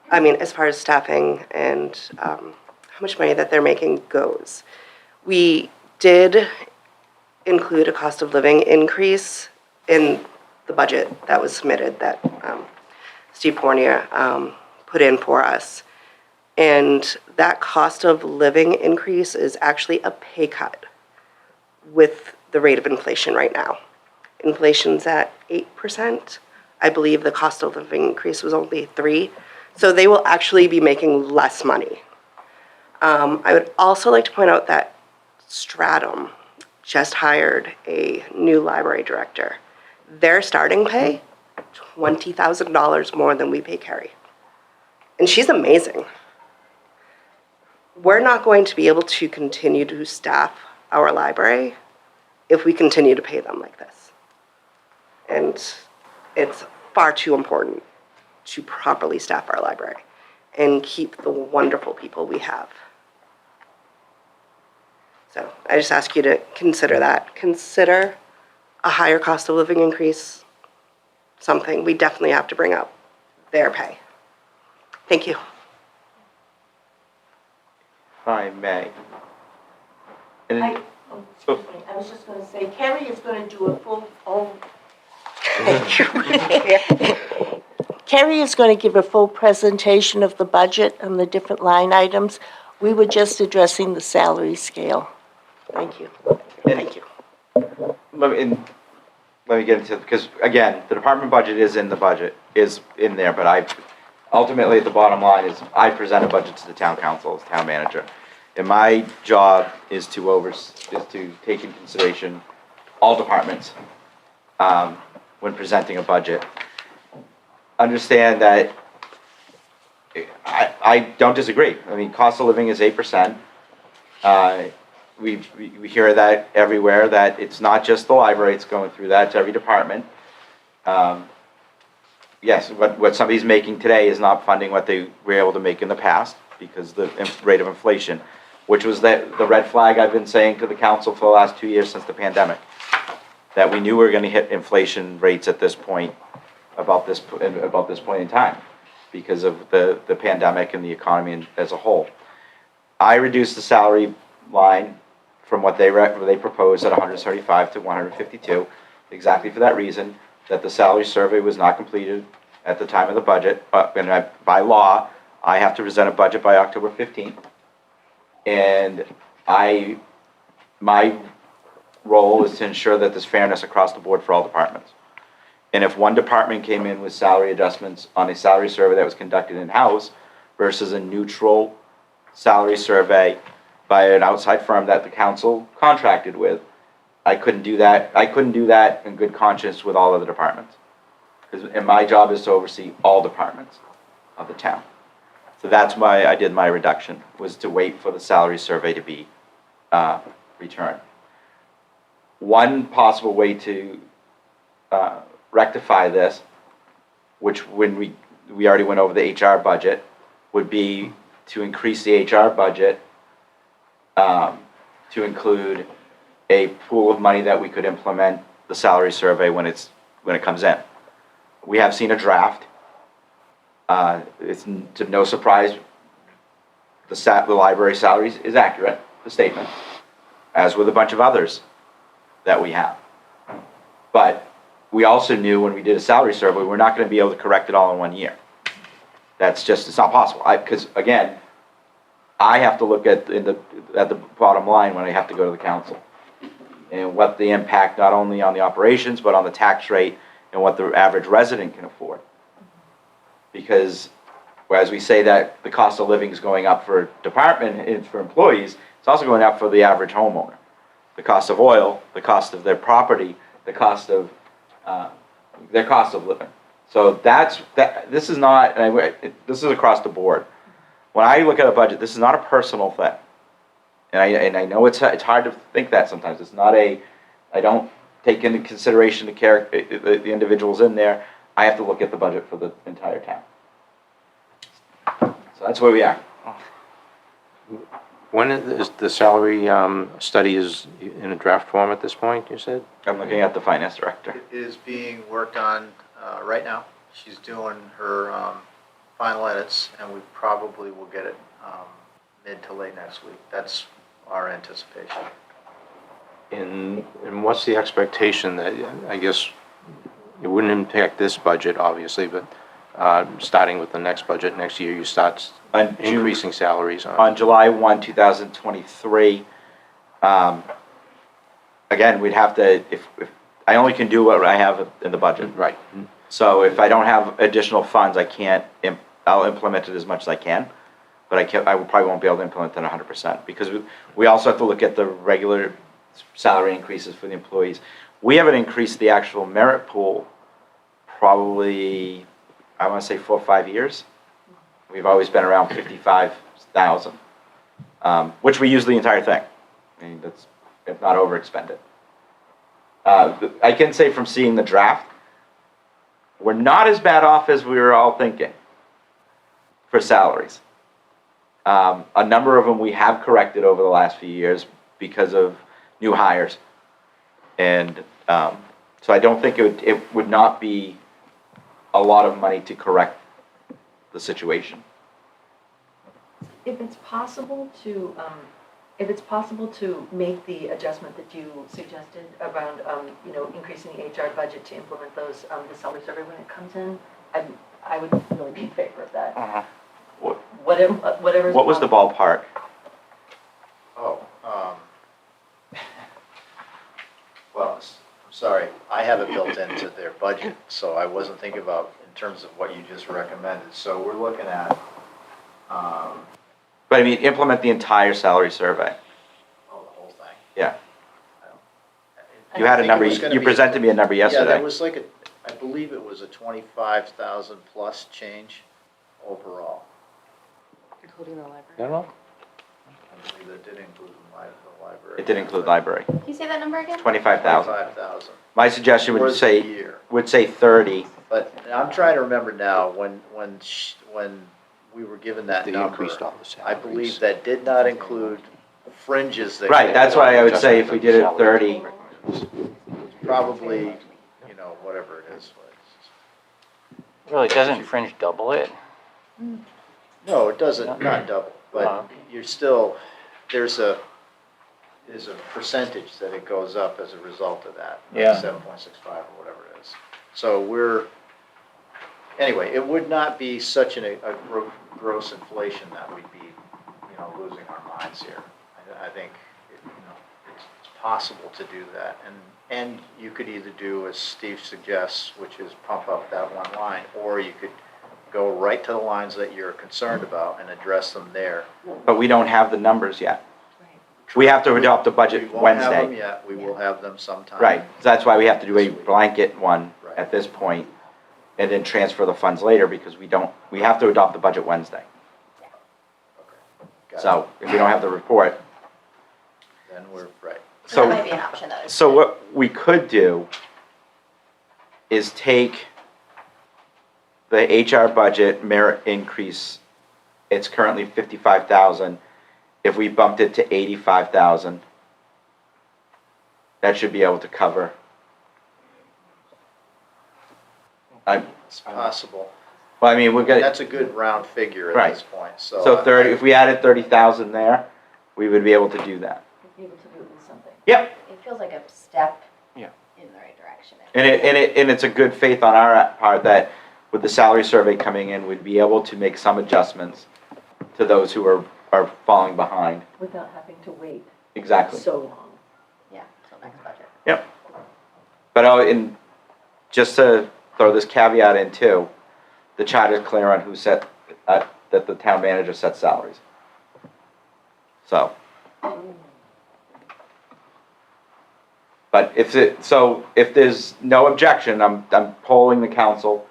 I mean, as far as staffing and how much money that they're making goes, we did include a cost of living increase in the budget that was submitted that Steve Fournier put in for us. And that cost of living increase is actually a pay cut with the rate of inflation right now. Inflation's at 8%. I believe the cost of living increase was only 3%. So they will actually be making less money. I would also like to point out that Stratum just hired a new library director. Their starting pay, $20,000 more than we pay Carrie. And she's amazing. We're not going to be able to continue to staff our library if we continue to pay them like this. And it's far too important to properly staff our library and keep the wonderful people we have. So I just ask you to consider that. Consider a higher cost of living increase, something we definitely have to bring up, their pay. Thank you. If I may. And I was just going to say, Carrie is going to do a full, thank you. Carrie is going to give a full presentation of the budget and the different line items. We were just addressing the salary scale. Thank you. Thank you. let me get into, because again, the department budget is in the budget, is in there, but ultimately, the bottom line is I present a budget to the town council as town manager. And my job is to take in consideration all departments when presenting a budget. Understand that I don't disagree. I mean, cost of living is 8%. We hear that everywhere, that it's not just the library, it's going through that, it's every department. Yes, what somebody's making today is not funding what they were able to make in the past because the rate of inflation, which was the red flag I've been saying to the council for the last 2 years since the pandemic, that we knew we were going to hit inflation rates at this point, about this point in time, because of the pandemic and the economy as a whole. I reduced the salary line from what they proposed at 135 to 152, exactly for that reason, that the salary survey was not completed at the time of the budget. And by law, I have to present a budget by October 15th. And my role is to ensure that there's fairness across the board for all departments. And if one department came in with salary adjustments on a salary survey that was conducted in-house versus a neutral salary survey by an outside firm that the council contracted with, I couldn't do that. I couldn't do that in good conscience with all other departments. And my job is to oversee all departments of the town. So that's why I did my reduction, was to wait for the salary survey to be returned. One possible way to rectify this, which when we already went over the HR budget, would be to increase the HR budget to include a pool of money that we could implement the salary survey when it comes in. We have seen a draft. It's to no surprise, the library salaries is accurate, the statement, as with a bunch of others that we have. But we also knew when we did a salary survey, we're not going to be able to correct it all in 1 year. That's just, it's not possible. Because again, I have to look at the bottom line when I have to go to the council, and what the impact not only on the operations but on the tax rate and what the average resident can afford. Because as we say that the cost of living is going up for department and for employees, it's also going up for the average homeowner. The cost of oil, the cost of their property, the cost of their cost of living. So this is not, this is across the board. When I look at a budget, this is not a personal thing. And I know it's hard to think that sometimes. It's not I don't take into consideration the individuals in there. I have to look at the budget for the entire town. So that's where we are. When is the salary study is in a draft form at this point, you said? I'm looking at the finance director. It is being worked on right now. She's doing her final edits, and we probably will get it mid to late next week. That's our anticipation. And what's the expectation that, I guess, it wouldn't impact this budget, obviously, but starting with the next budget next year, you start increasing salaries on July 1, 2023. Again, we'd have to, if I only can do what I have in the budget. Right. So if I don't have additional funds, I can't, I'll implement it as much as I can, but I probably won't be able to implement it 100%, because we also have to look at the regular salary increases for the employees. We haven't increased the actual merit pool probably, I want to say 4 or 5 years. We've always been around 55,000, which we use the entire thing. I mean, that's, if not overexpended. I can say from seeing the draft, we're not as bad off as we were all thinking for salaries. A number of them we have corrected over the last few years because of new hires. And, so I don't think it would not be a lot of money to correct the situation. If it's possible to, make the adjustment that you suggested around, increasing the HR budget to implement those, the salary survey when it comes in, I would really be in favor of that. Whatever's What was the possible. ballpark? Oh, well, I'm sorry, I have it built into their budget, so I wasn't thinking about in terms of what you just recommended. So we're looking at, But I mean, implement the entire salary survey. oh, the whole thing. Yeah. I You had a think it number, was gonna you be- presented me a number Yeah, yesterday. there was like I believe it was a 25,000 plus change overall. Including the library. I don't know. I believe that did include the library. It did include library, Can you say that number again? 25,000. 25,000. My suggestion For would the say, year. 30. But I'm trying to remember now, when we were given that They number, increased all the I salaries. believe that did not include fringes that. Right, that's why I would say if we did it 30, Probably, whatever it is. Really, doesn't fringe double it? No, it doesn't, not double, but you're still, there's a percentage that it goes up as a result of that. Yeah. 7.65 or whatever it is. So anyway, it would not be such a gross inflation that we'd be, losing our minds here. I think, it's possible to do that. And you could either do as Steve suggests, which is pump up that one line, or you could go right to the lines that you're concerned about and address them there. but we don't have the numbers yet. We have to adopt the budget We won't have them Wednesday. yet, we will have them sometime. Right, so that's why we have to do a blanket one at this point, and then transfer the funds later, because we have to adopt the budget Wednesday. Got it. So if we don't have the report, Then we're, right. So that might be an option though. so what we could do is take the HR budget merit increase, it's currently 55,000. If we bumped it to 85,000, that should be able to cover. It's possible. Well, I mean, we're gonna, That's a good round figure at Right. this point, so. so 30, if we added 30,000 there, we would be able to do that. Be able to do something. Yep. It feels like a step Yeah. in the right direction. And it's a good faith on our part that with the salary survey coming in, we'd be able to make some adjustments to those who are falling behind. Without having to wait Exactly. so long. Yeah, till next budget. Yep. But just to throw this caveat in too, the charter is clear on who set, that the town manager sets salaries. So. But if there's no objection, I'm polling the council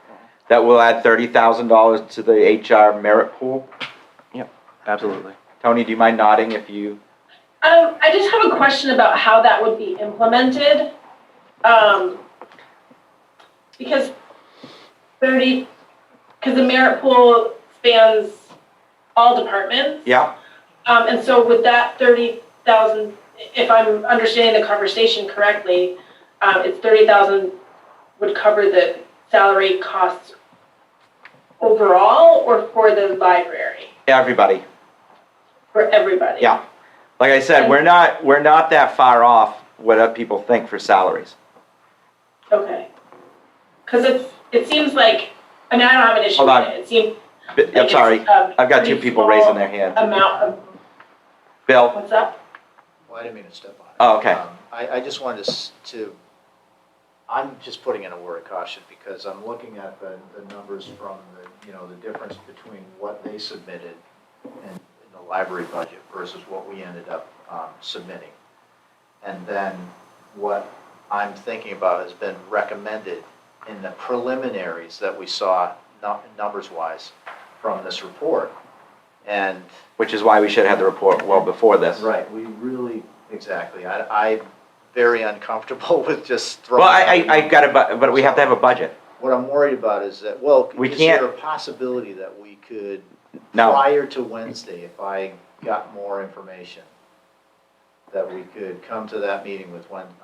that we'll add $30,000 to the HR merit pool. Absolutely. Tony, do you mind nodding if you? I just have a question about how that would be implemented. Because the merit pool spans all departments. Yeah. And so with that 30,000, if I'm understanding the conversation correctly, it's 30,000 would cover the salary costs overall or for the library? Everybody. For everybody? Yeah. Like I said, we're not that far off what people think for salaries. Okay. Because it seems like, I mean, I don't have an issue Hold with on. it. It seems I'm like sorry, it's a I've got two pretty people small raising their hand. amount of, Bill? what's up? Well, I didn't mean to step on it. Oh, okay. I just wanted I'm just putting in a word of caution because I'm looking at the numbers from the difference between what they submitted in the library budget versus what we ended up submitting. And then what I'm thinking about has been recommended in the preliminaries that we saw, numbers-wise, from this report. And Which is why we should have the report well before this. right, we really, exactly. I'm very uncomfortable with just throwing. Well, out I got it, but we have to have a budget. What I'm worried about is that, well, We is can't- there a possibility that we could, No. prior to Wednesday, if I got more information, that we could come to that meeting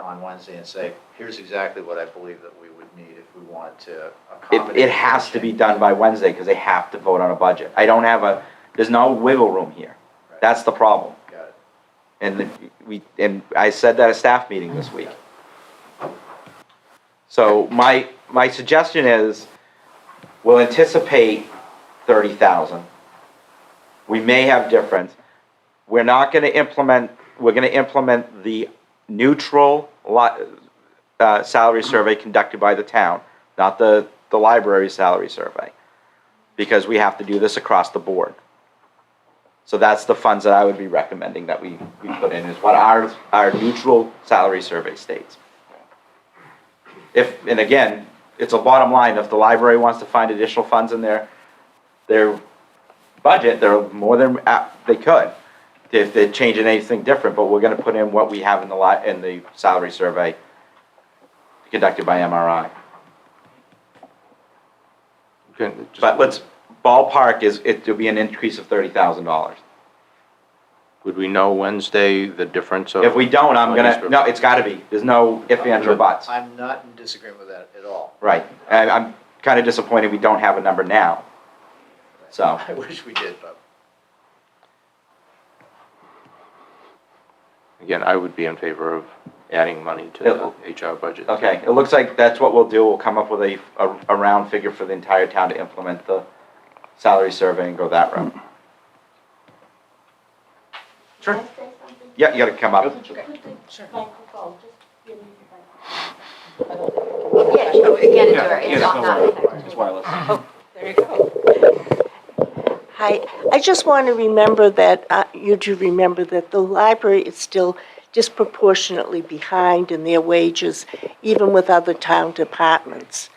on Wednesday and say, here's exactly what I believe that we would need if we wanted to accommodate. It has to be done by Wednesday because they have to vote on a budget. I don't have there's no wiggle room here. Right. That's the problem. Got it. And I said that at staff meeting this week. So my suggestion is, we'll anticipate 30,000. We may have different. We're gonna implement the neutral salary survey conducted by the town, not the library salary survey, because we have to do this across the board. So that's the funds that I would be recommending that we put in, is what our neutral salary survey states. And again, it's a bottom line, if the library wants to find additional funds in their budget, they're more than, they could, if they're changing anything different, but we're gonna put in what we have in the salary survey conducted by MRI. Okay, But let's, ballpark it'll be an increase of $30,000. would we know Wednesday the difference of? If we don't, no, it's gotta be, there's no ifs, ands, or buts. I'm not in disagreement with that at all. Right, and I'm kinda disappointed we don't have a number now, so. I wish we did, but. Again, I would be in favor of adding money to the HR budget. Okay, it looks like that's what we'll do, we'll come up with a round figure for the entire town to implement the salary survey and go that route. Sure. Yeah, you gotta come up. It's wireless. There you go. Hi, I just want to remember that, you to remember that the library is still disproportionately behind in their wages, even with other town departments.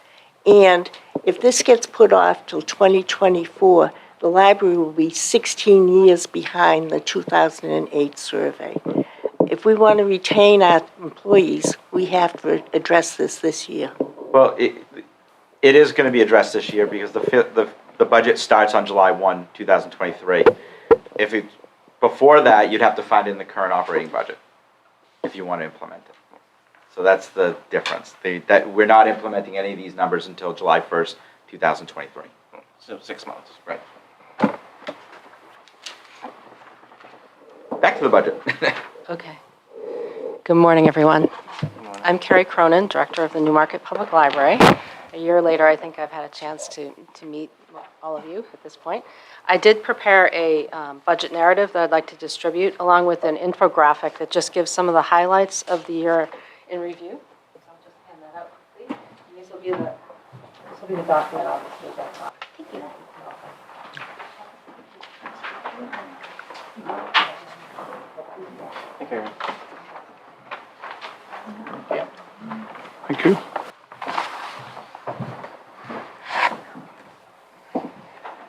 And if this gets put off till 2024, the library will be 16 years behind the 2008 survey. If we want to retain our employees, we have to address this year. Well, it is gonna be addressed this year because the budget starts on July 1, 2023. Before that, you'd have to find in the current operating budget if you want to implement it. So that's the difference. That we're not implementing any of these numbers until July 1st, 2023. So 6 months. Right. Back to the budget. Okay. Good morning, everyone. I'm Carrie Cronin, Director of the Newmarket Public Library. A year later, I think I've had a chance to meet all of you at this point. I did prepare a budget narrative that I'd like to distribute, along with an infographic that just gives some of the highlights of the year in review. So I'll just hand that out quickly. And this will be the document, obviously, at top. Thank you. Thank you. Thank you.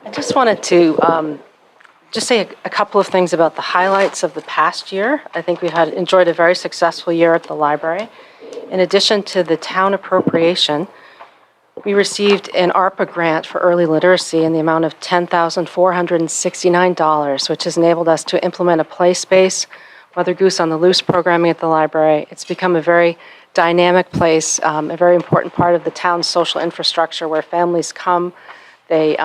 I just wanted to just say a couple of things about the highlights of the past year. I think we enjoyed a very successful year at the library. In addition to the town appropriation, we received an ARPA grant for early literacy in the amount of $10,469, which has enabled us to implement a play space, Mother Goose on the Loose programming at the library. It's become a very dynamic place, a very important part of the town's social infrastructure where families come. They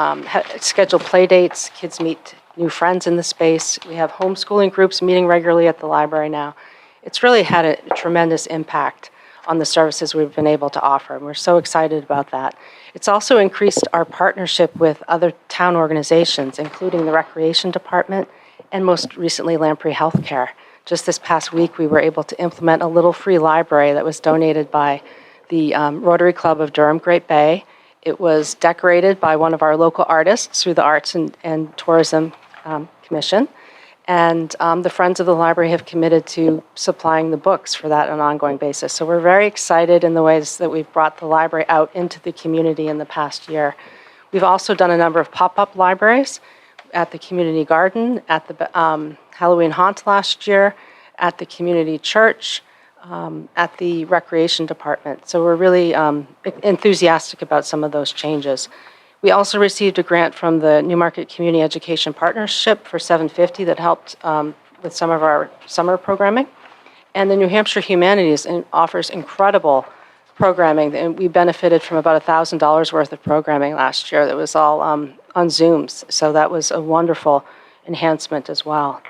schedule play dates, kids meet new friends in the space. We have homeschooling groups meeting regularly at the library now. It's really had a tremendous impact on the services we've been able to offer, and we're so excited about that. It's also increased our partnership with other town organizations, including the Recreation Department and most recently Lamprey Healthcare. Just this past week, we were able to implement a little free library that was donated by the Rotary Club of Durham Great Bay. It was decorated by one of our local artists through the Arts and Tourism Commission. And the Friends of the Library have committed to supplying the books for that on an ongoing basis. So we're very excited in the ways that we've brought the library out into the community in the past year. We've also done a number of pop-up libraries at the community garden, at the Halloween Haunt last year, at the community church, at the Recreation Department. So we're really enthusiastic about some of those changes. We also received a grant from the Newmarket Community Education Partnership for $750 that helped with some of our summer programming. And the New Hampshire Humanities offers incredible programming, and we benefited from about $1,000 worth of programming last year that was all on Zooms, so that was a wonderful enhancement as well.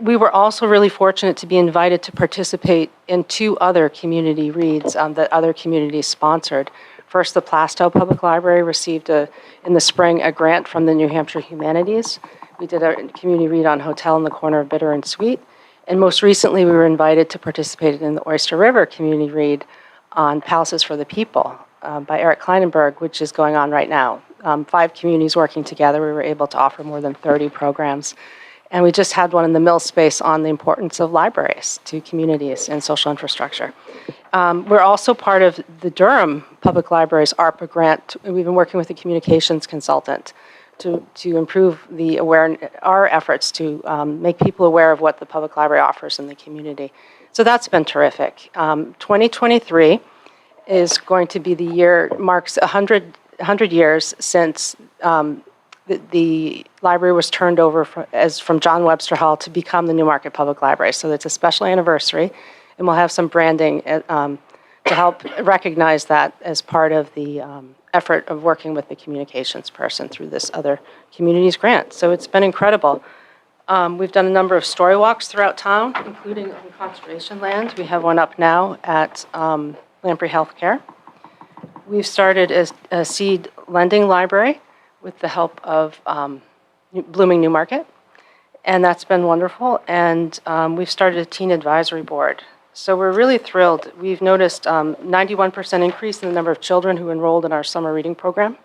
We were also really fortunate to be invited to participate in 2 other community reads that other communities sponsored. First, the Plastow Public Library received in the spring a grant from the New Hampshire Humanities. We did a community read on Hotel in the Corner of Bitter and Sweet. And most recently, we were invited to participate in the Oyster River community read on Palaces for the People by Eric Kleinenberg, which is going on right now. 5 communities working together, we were able to offer more than 30 programs. And we just had one in the mill space on the importance of libraries to communities and social infrastructure. We're also part of the Durham Public Library's ARPA grant. We've been working with a communications consultant to improve our efforts to make people aware of what the public library offers in the community. So that's been terrific. 2023 is going to be the year, marks 100 years since the library was turned over from John Webster Hall to become the Newmarket Public Library. So it's a special anniversary, and we'll have some branding to help recognize that as part of the effort of working with the communications person through this other communities grant. So it's been incredible. We've done a number of story walks throughout town, including on conservation land. We have one up now at Lamprey Healthcare. We've started a seed lending library with the help of Blooming Newmarket, and that's been wonderful. And we've started a teen advisory board. So we're really thrilled. We've noticed 91% increase in the number of children who enrolled in our summer reading program.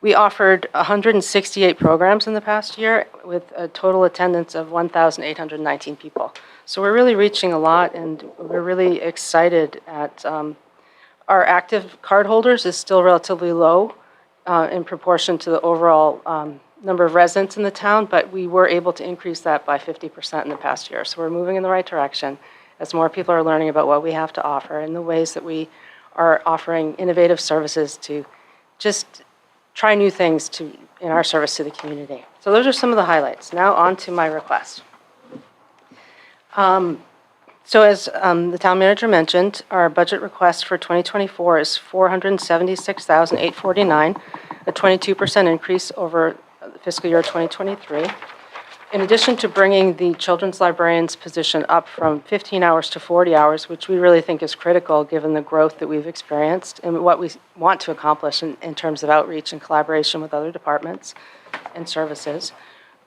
We offered 168 programs in the past year with a total attendance of 1,819 people. So we're really reaching a lot, and we're really excited at our active cardholders is still relatively low in proportion to the overall number of residents in the town, but we were able to increase that by 50% in the past year. So we're moving in the right direction as more people are learning about what we have to offer and the ways that we are offering innovative services to just try new things in our service to the community. So those are some of the highlights. Now on to my request. So as the town manager mentioned, our budget request for 2024 is $476,849, a 22% increase over fiscal year 2023. In addition to bringing the children's librarian's position up from 15 hours to 40 hours, which we really think is critical given the growth that we've experienced and what we want to accomplish in terms of outreach and collaboration with other departments and services.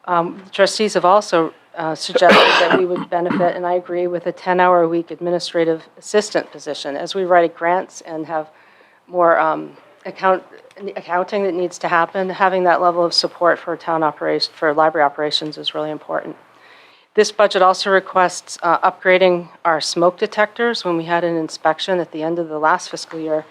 The trustees have also suggested that we would benefit, and I agree, with a 10-hour-a-week administrative assistant position. As we write grants and have more accounting that needs to happen, having that level of support for library operations is really important. This budget also requests upgrading our smoke detectors. When we had an inspection at the end of the last fiscal year,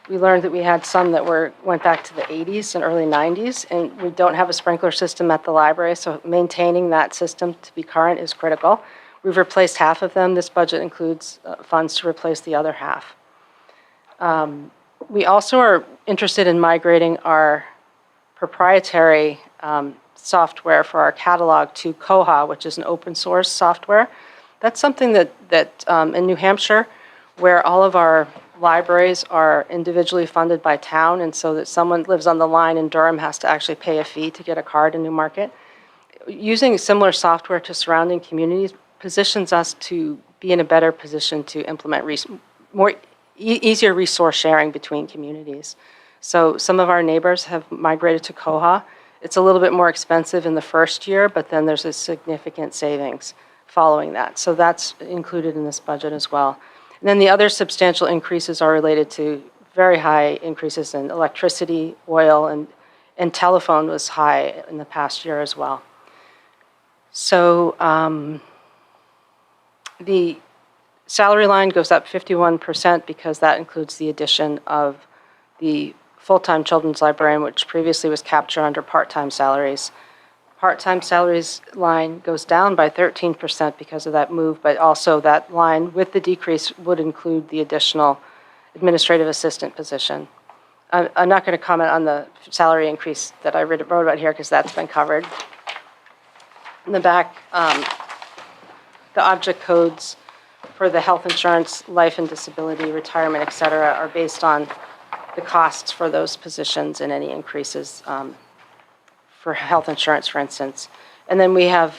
we learned that we had some that went back to the 80s and early 90s, and we don't have a sprinkler system at the library, so maintaining that system to be current is critical. We've replaced half of them. This budget includes funds to replace the other half. We also are interested in migrating our proprietary software for our catalog to Koha, which is an open source software. That's something that in New Hampshire, where all of our libraries are individually funded by town, and so that someone lives on the line in Durham has to actually pay a fee to get a card in Newmarket. Using similar software to surrounding communities positions us to be in a better position to implement easier resource sharing between communities. So some of our neighbors have migrated to Koha. It's a little bit more expensive in the first year, but then there's a significant savings following that. So that's included in this budget as well. And then the other substantial increases are related to very high increases in electricity, oil, and telephone was high in the past year as well. So the salary line goes up 51% because that includes the addition of the full-time children's librarian, which previously was captured under part-time salaries. Part-time salaries line goes down by 13% because of that move, but also that line with the decrease would include the additional administrative assistant position. I'm not going to comment on the salary increase that I wrote about here because that's been covered. In the back, the object codes for the health insurance, life and disability, retirement, et cetera, are based on the costs for those positions and any increases for health insurance, for instance. And then we have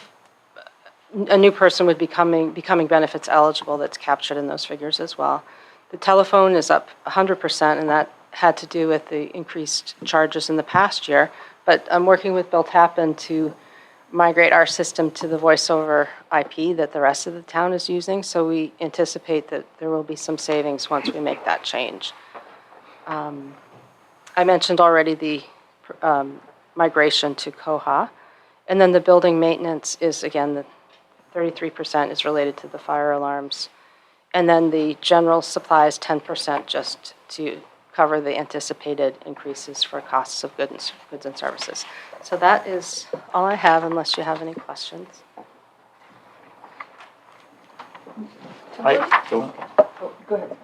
a new person would be becoming benefits eligible that's captured in those figures as well. The telephone is up 100%, and that had to do with the increased charges in the past year. But I'm working with Bill Tappan to migrate our system to the voice over IP that the rest of the town is using. So we anticipate that there will be some savings once we make that change. I mentioned already the migration to Koha. And then the building maintenance is, again, the 33% is related to the fire alarms. And then the general supplies, 10% just to cover the anticipated increases for costs of goods and services. So that is all I have, unless you have any questions. Go ahead.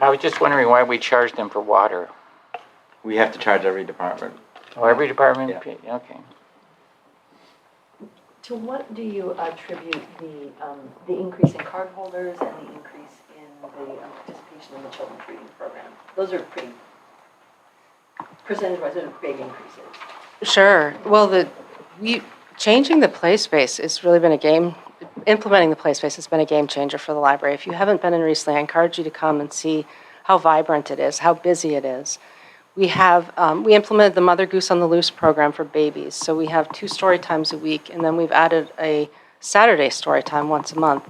I was just wondering why we charge them for water. We have to charge every department. Oh, every department? Yeah. Okay. To what do you attribute the increase in cardholders and the increase in the participation in the children's reading program? Those are pretty, percentage-wise, those are big increases. Sure. Well, changing the play space has really been implementing the play space has been a game changer for the library. If you haven't been in recently, I encourage you to come and see how vibrant it is, how busy it is. We implemented the Mother Goose on the Loose program for babies. So we have 2 story times a week, and then we've added a Saturday story time once a month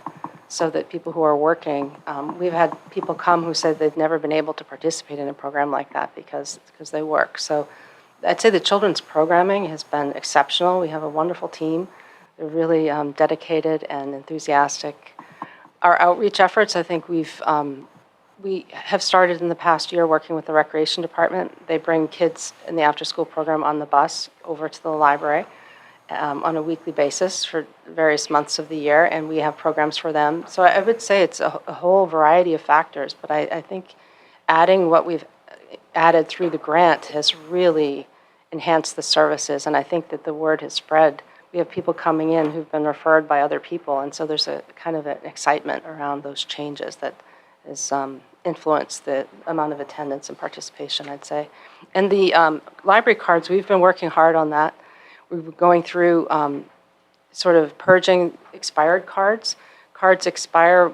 so that people who are working, we've had people come who said they've never been able to participate in a program like that because they work. So I'd say the children's programming has been exceptional. We have a wonderful team. They're really dedicated and enthusiastic. Our outreach efforts, I think we have started in the past year working with the recreation department. They bring kids in the after-school program on the bus over to the library on a weekly basis for various months of the year, and we have programs for them. So I would say it's a whole variety of factors, but I think adding what we've added through the grant has really enhanced the services, and I think that the word has spread. We have people coming in who've been referred by other people, and so there's a kind of an excitement around those changes that has influenced the amount of attendance and participation, I'd say. And the library cards, we've been working hard on that. We're going through sort of purging expired cards. Cards expire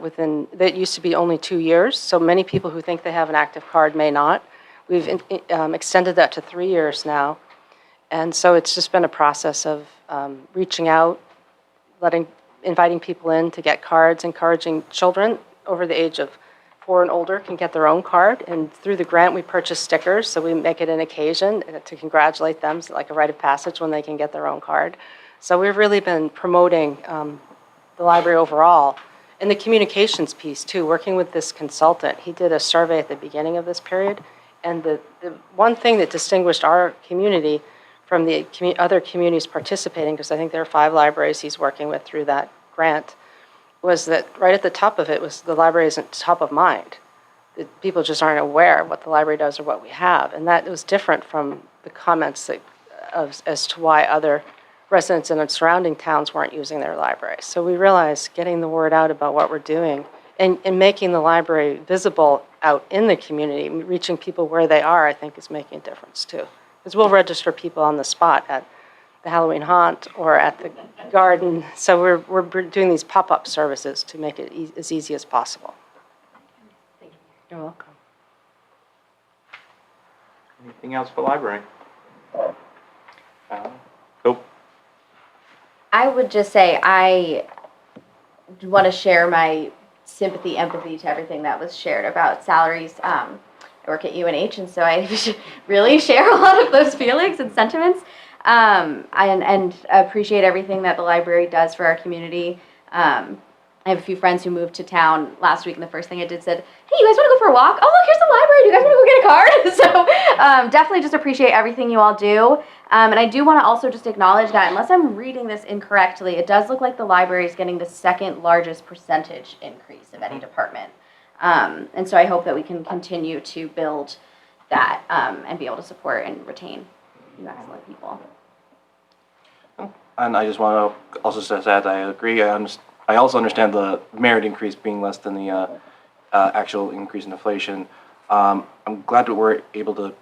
that used to be only 2 years, so many people who think they have an active card may not. We've extended that to 3 years now. And so it's just been a process of reaching out, inviting people in to get cards, encouraging children over the age of 4 and older can get their own card. And through the grant, we purchase stickers, so we make it an occasion to congratulate them, so like a rite of passage when they can get their own card. So we've really been promoting the library overall. And the communications piece, too, working with this consultant. He did a survey at the beginning of this period, and the one thing that distinguished our community from the other communities participating, because I think there are 5 libraries he's working with through that grant, was that right at the top of it was the library isn't top of mind. People just aren't aware of what the library does or what we have. And that was different from the comments as to why other residents in the surrounding towns weren't using their libraries. So we realized getting the word out about what we're doing and making the library visible out in the community, reaching people where they are, I think is making a difference too. Because we'll register people on the spot at the Halloween haunt or at the garden. So we're doing these pop-up services to make it as easy as possible. Thank you. You're welcome. Anything else for library? Nope. I would just say I want to share my sympathy, empathy to everything that was shared about salaries. I work at UNH, and so I really share a lot of those feelings and sentiments. And appreciate everything that the library does for our community. I have a few friends who moved to town last week, and the first thing I did said, "Hey, you guys want to go for a walk? Oh, look, here's the library. Do you guys want to go get a card?" So definitely just appreciate everything you all do. And I do want to also just acknowledge that, unless I'm reading this incorrectly, it does look like the library is getting the 2nd largest percentage increase of any department. And so I hope that we can continue to build that and be able to support and retain you excellent people. And I just want to also say that I agree. I I also understand the merit increase being less than the actual increase in inflation. I'm glad that we're able to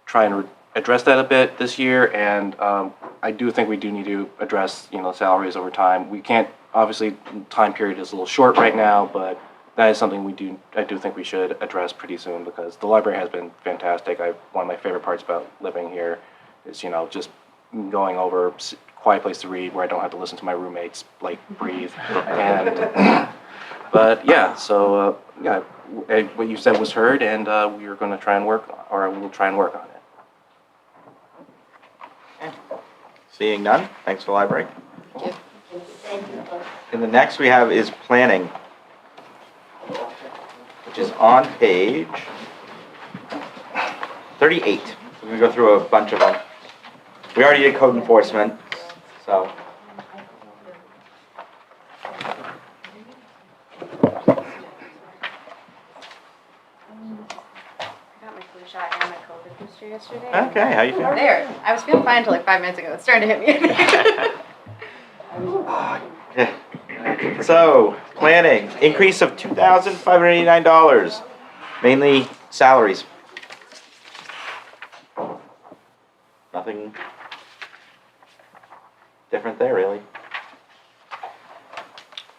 try and address that a bit this year, and I do think we do need to address, salaries over time. We can't, obviously, time period is a little short right now, but that is something I do think we should address pretty soon, because the library has been fantastic. One of my favorite parts about living here is, just going over quiet place to read where I don't have to listen to my roommates breathe. And but yeah, so what you said was heard, and we're going to try and work, or we'll try and work on it. Seeing none, thanks for the library. And the next we have is planning, which is on page 38. So we're going to go through a bunch of them. We already did code enforcement, so. Shot and my COVID booster yesterday. Okay, how you feeling? There. I was feeling fine until like 5 minutes ago. It's starting to hit me. So, planning, increase of $2,589, mainly salaries. Nothing different there, really.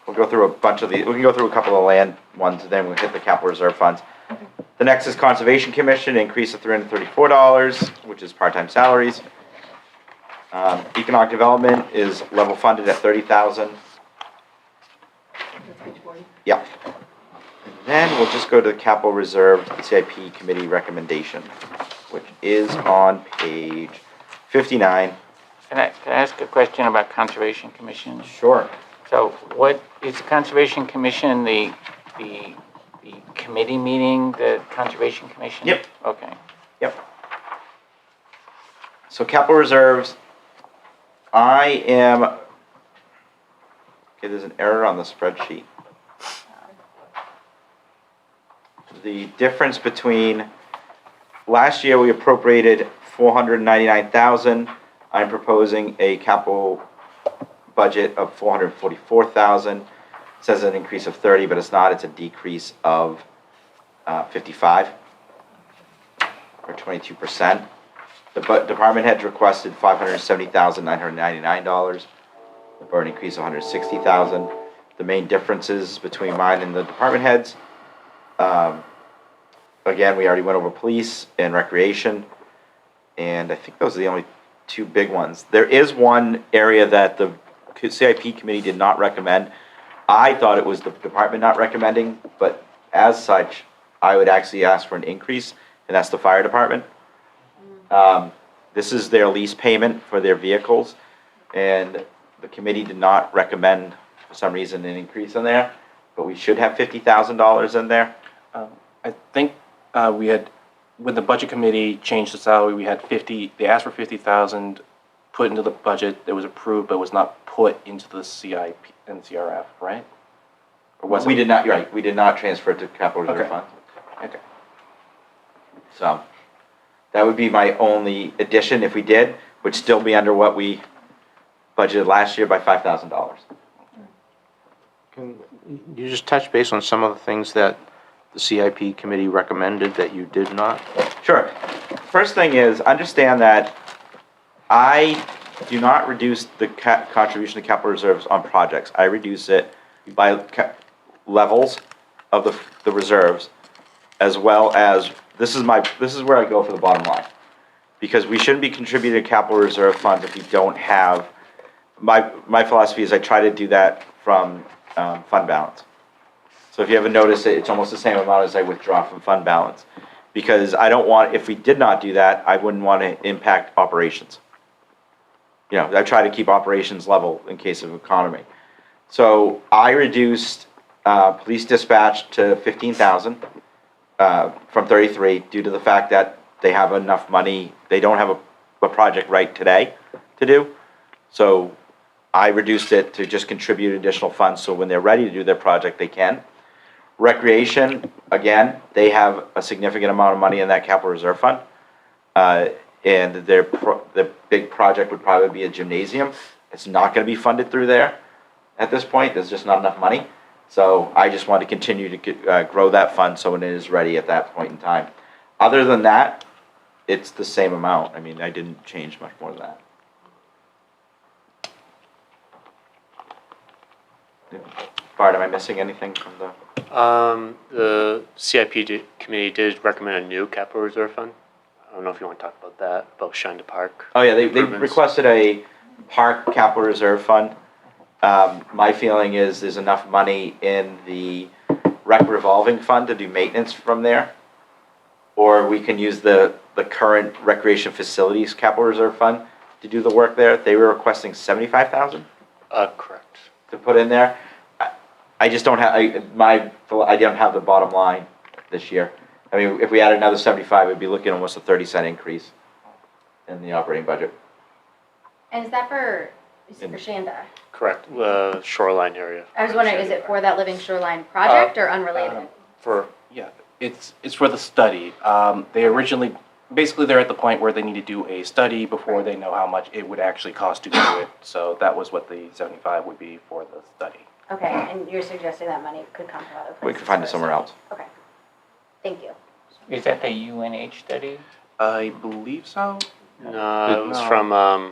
We'll go through a bunch of these. We can go through a couple of land ones, and then we'll hit the capital reserve funds. The next is Conservation Commission, increase of $334, which is part-time salaries. Economic Development is level funded at $30,000. Yep. And then we'll just go to the Capital Reserve CIP Committee recommendation, which is on page 59. Can I ask a question about Conservation Commission? Sure. So what is the Conservation Commission, the committee meeting, the Conservation Commission? Yep. Okay. Yep. So capital reserves, okay, there's an error on the spreadsheet. The difference between, last year we appropriated $499,000. I'm proposing a capital budget of $444,000. It says an increase of 30, but it's not. It's a decrease of 55, or 22%. The department heads requested $570,999. The board increase of $160,000. The main differences between mine and the department heads. Again, we already went over police and recreation, and I think those are the only two big ones. There is one area that the CIP committee did not recommend. I thought it was the department not recommending, but as such, I would actually ask for an increase, and that's the fire department. This is their lease payment for their vehicles, and the committee did not recommend, for some reason, an increase in there, but we should have $50,000 in there. I think we had, when the budget committee changed the salary, we had they asked for 50,000 put into the budget that was approved, but was not put into the CIP and CRF, right? Or was We it? did not, you're right, we did not transfer it to capital reserve Okay. fund. Okay. So, that would be my only addition. If we did, would still be under what we budgeted last year by $5,000. Can you just touch base on some of the things that the CIP committee recommended that you did not? Sure. First thing is, understand that I do not reduce the contribution to capital reserves on projects. I reduce it by levels of the reserves, as well as, this is where I go for the bottom line. Because we shouldn't be contributing to capital reserve funds if we don't have, my philosophy is I try to do that from fund balance. So if you haven't noticed it, it's almost the same amount as I withdraw from fund balance. Because I don't want, if we did not do that, I wouldn't want to impact operations. I try to keep operations level in case of economy. So I reduced police dispatch to 15,000 from 33 due to the fact that they have enough money. They don't have a project right today to do. So I reduced it to just contribute additional funds so when they're ready to do their project, they can. Recreation, again, they have a significant amount of money in that capital reserve fund. And the big project would probably be a gymnasium. It's not going to be funded through there. at this point. There's just not enough money. So I just want to continue to grow that fund so when it is ready at that point in time. Other than that, it's the same amount. I mean, I didn't change much more than that. Bart, am I missing anything from the? The CIP committee did recommend a new capital reserve fund. I don't know if you want to talk about that, about Shine to Park. Oh, yeah, they improvements. requested a park capital reserve fund. My feeling is there's enough money in the rec revolving fund to do maintenance from there. Or we can use the current recreation facilities capital reserve fund to do the work there. They were requesting 75,000 Correct. to put in there. I just don't have, I don't have the bottom line this year. I mean, if we add another 75, we'd be looking at almost a 30-cent increase in the operating budget. And is that for Shanda? Correct, shoreline area. I was wondering, is it for that Living Shoreline project or unrelated? Yeah, it's for the study. They originally, basically they're at the point where they need to do a study before they know how much it would actually cost to do it. So that was what the 75 would be for the study. Okay, and you're suggesting that money could come from other places? We could find it somewhere else. Okay, thank you. Is that the UNH study? I believe so. No, it was from, I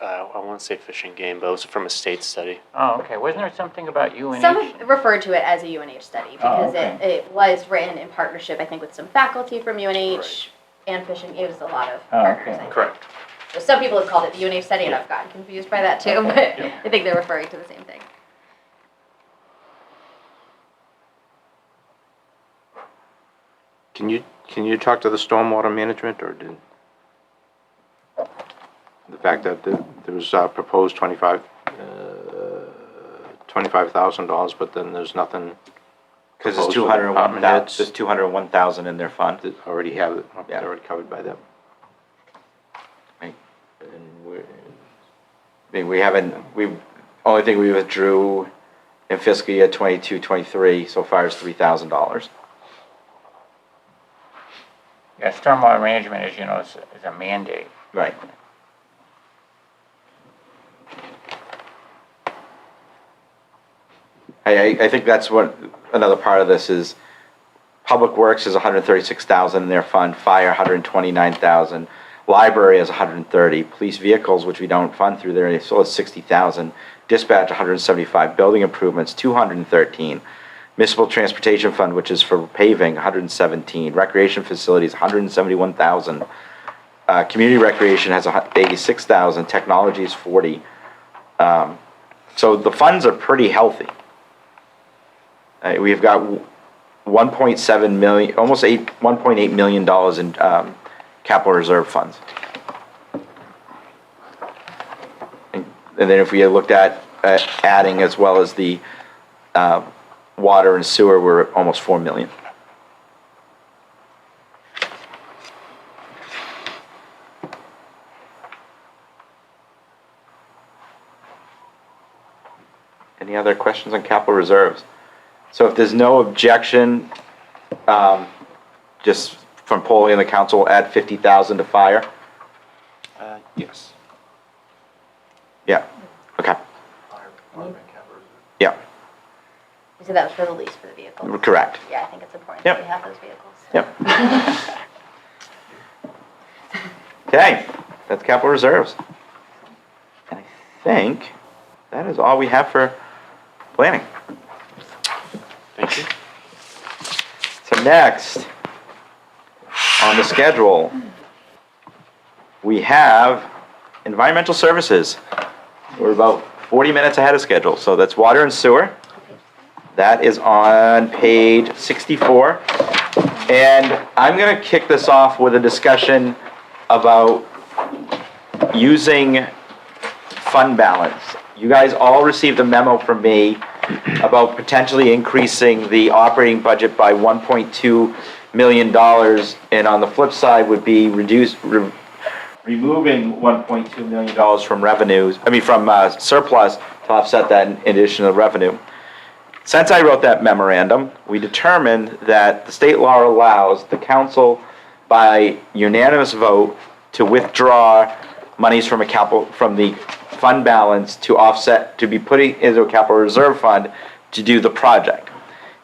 want to say Fish and Game, but it was from a state study. Oh, okay. Wasn't there something about UNH? Some have referred to it as a UNH study because okay. it was written in partnership, I think, with some faculty from UNH and Fish and Game. It was a lot of partners, I think. Correct. So some people have called it the UNH study, and I've gotten confused by that too, but I think they're referring to the same thing. Can you talk to the stormwater management, or did the fact that there was proposed $25,000, but then there's nothing? Because there's proposed for department heads? there's 201,000 in their fund. That already have it, Yeah. already covered by them. Right. And we haven't, only thing we withdrew in fiscal year 22-23 so far is $3,000. Yeah, stormwater management, as you know, is a mandate. Right. I think that's what, another part of this is, Public Works is 136,000 in their fund, Fire 129,000, Library is 130, Police Vehicles, which we don't fund through there, so it's 60,000, Dispatch 175, Building Improvements 213, Municipal Transportation Fund, which is for paving, 117, Recreation Facilities 171,000, Community Recreation has 86,000, Technology is 40. So the funds are pretty healthy. We've got 1.7 million, almost $1.8 million in capital reserve funds. And then if we looked at adding as well as the water and sewer, we're at almost 4 million. Any other questions on capital reserves? So if there's no objection, just from polling in the council, add 50,000 to fire? Yes. Yeah, okay. Yeah, You said that was for the lease for the vehicles? correct. Yeah, I think it's important Yep. that we have those vehicles. Yep. Okay, that's capital reserves. And I think that is all we have for planning. Thank you. So next, on the schedule, we have environmental services. We're about 40 minutes ahead of schedule, so that's water and sewer. That is on page 64. And I'm going to kick this off with a discussion about using fund balance. You guys all received a memo from me about potentially increasing the operating budget by $1.2 million, and on the flip side would be removing $1.2 million from revenues, from surplus to offset that additional revenue. Since I wrote that memorandum, we determined that the state law allows the council by unanimous vote to withdraw monies from the fund balance to offset, to be putting into a capital reserve fund to do the project.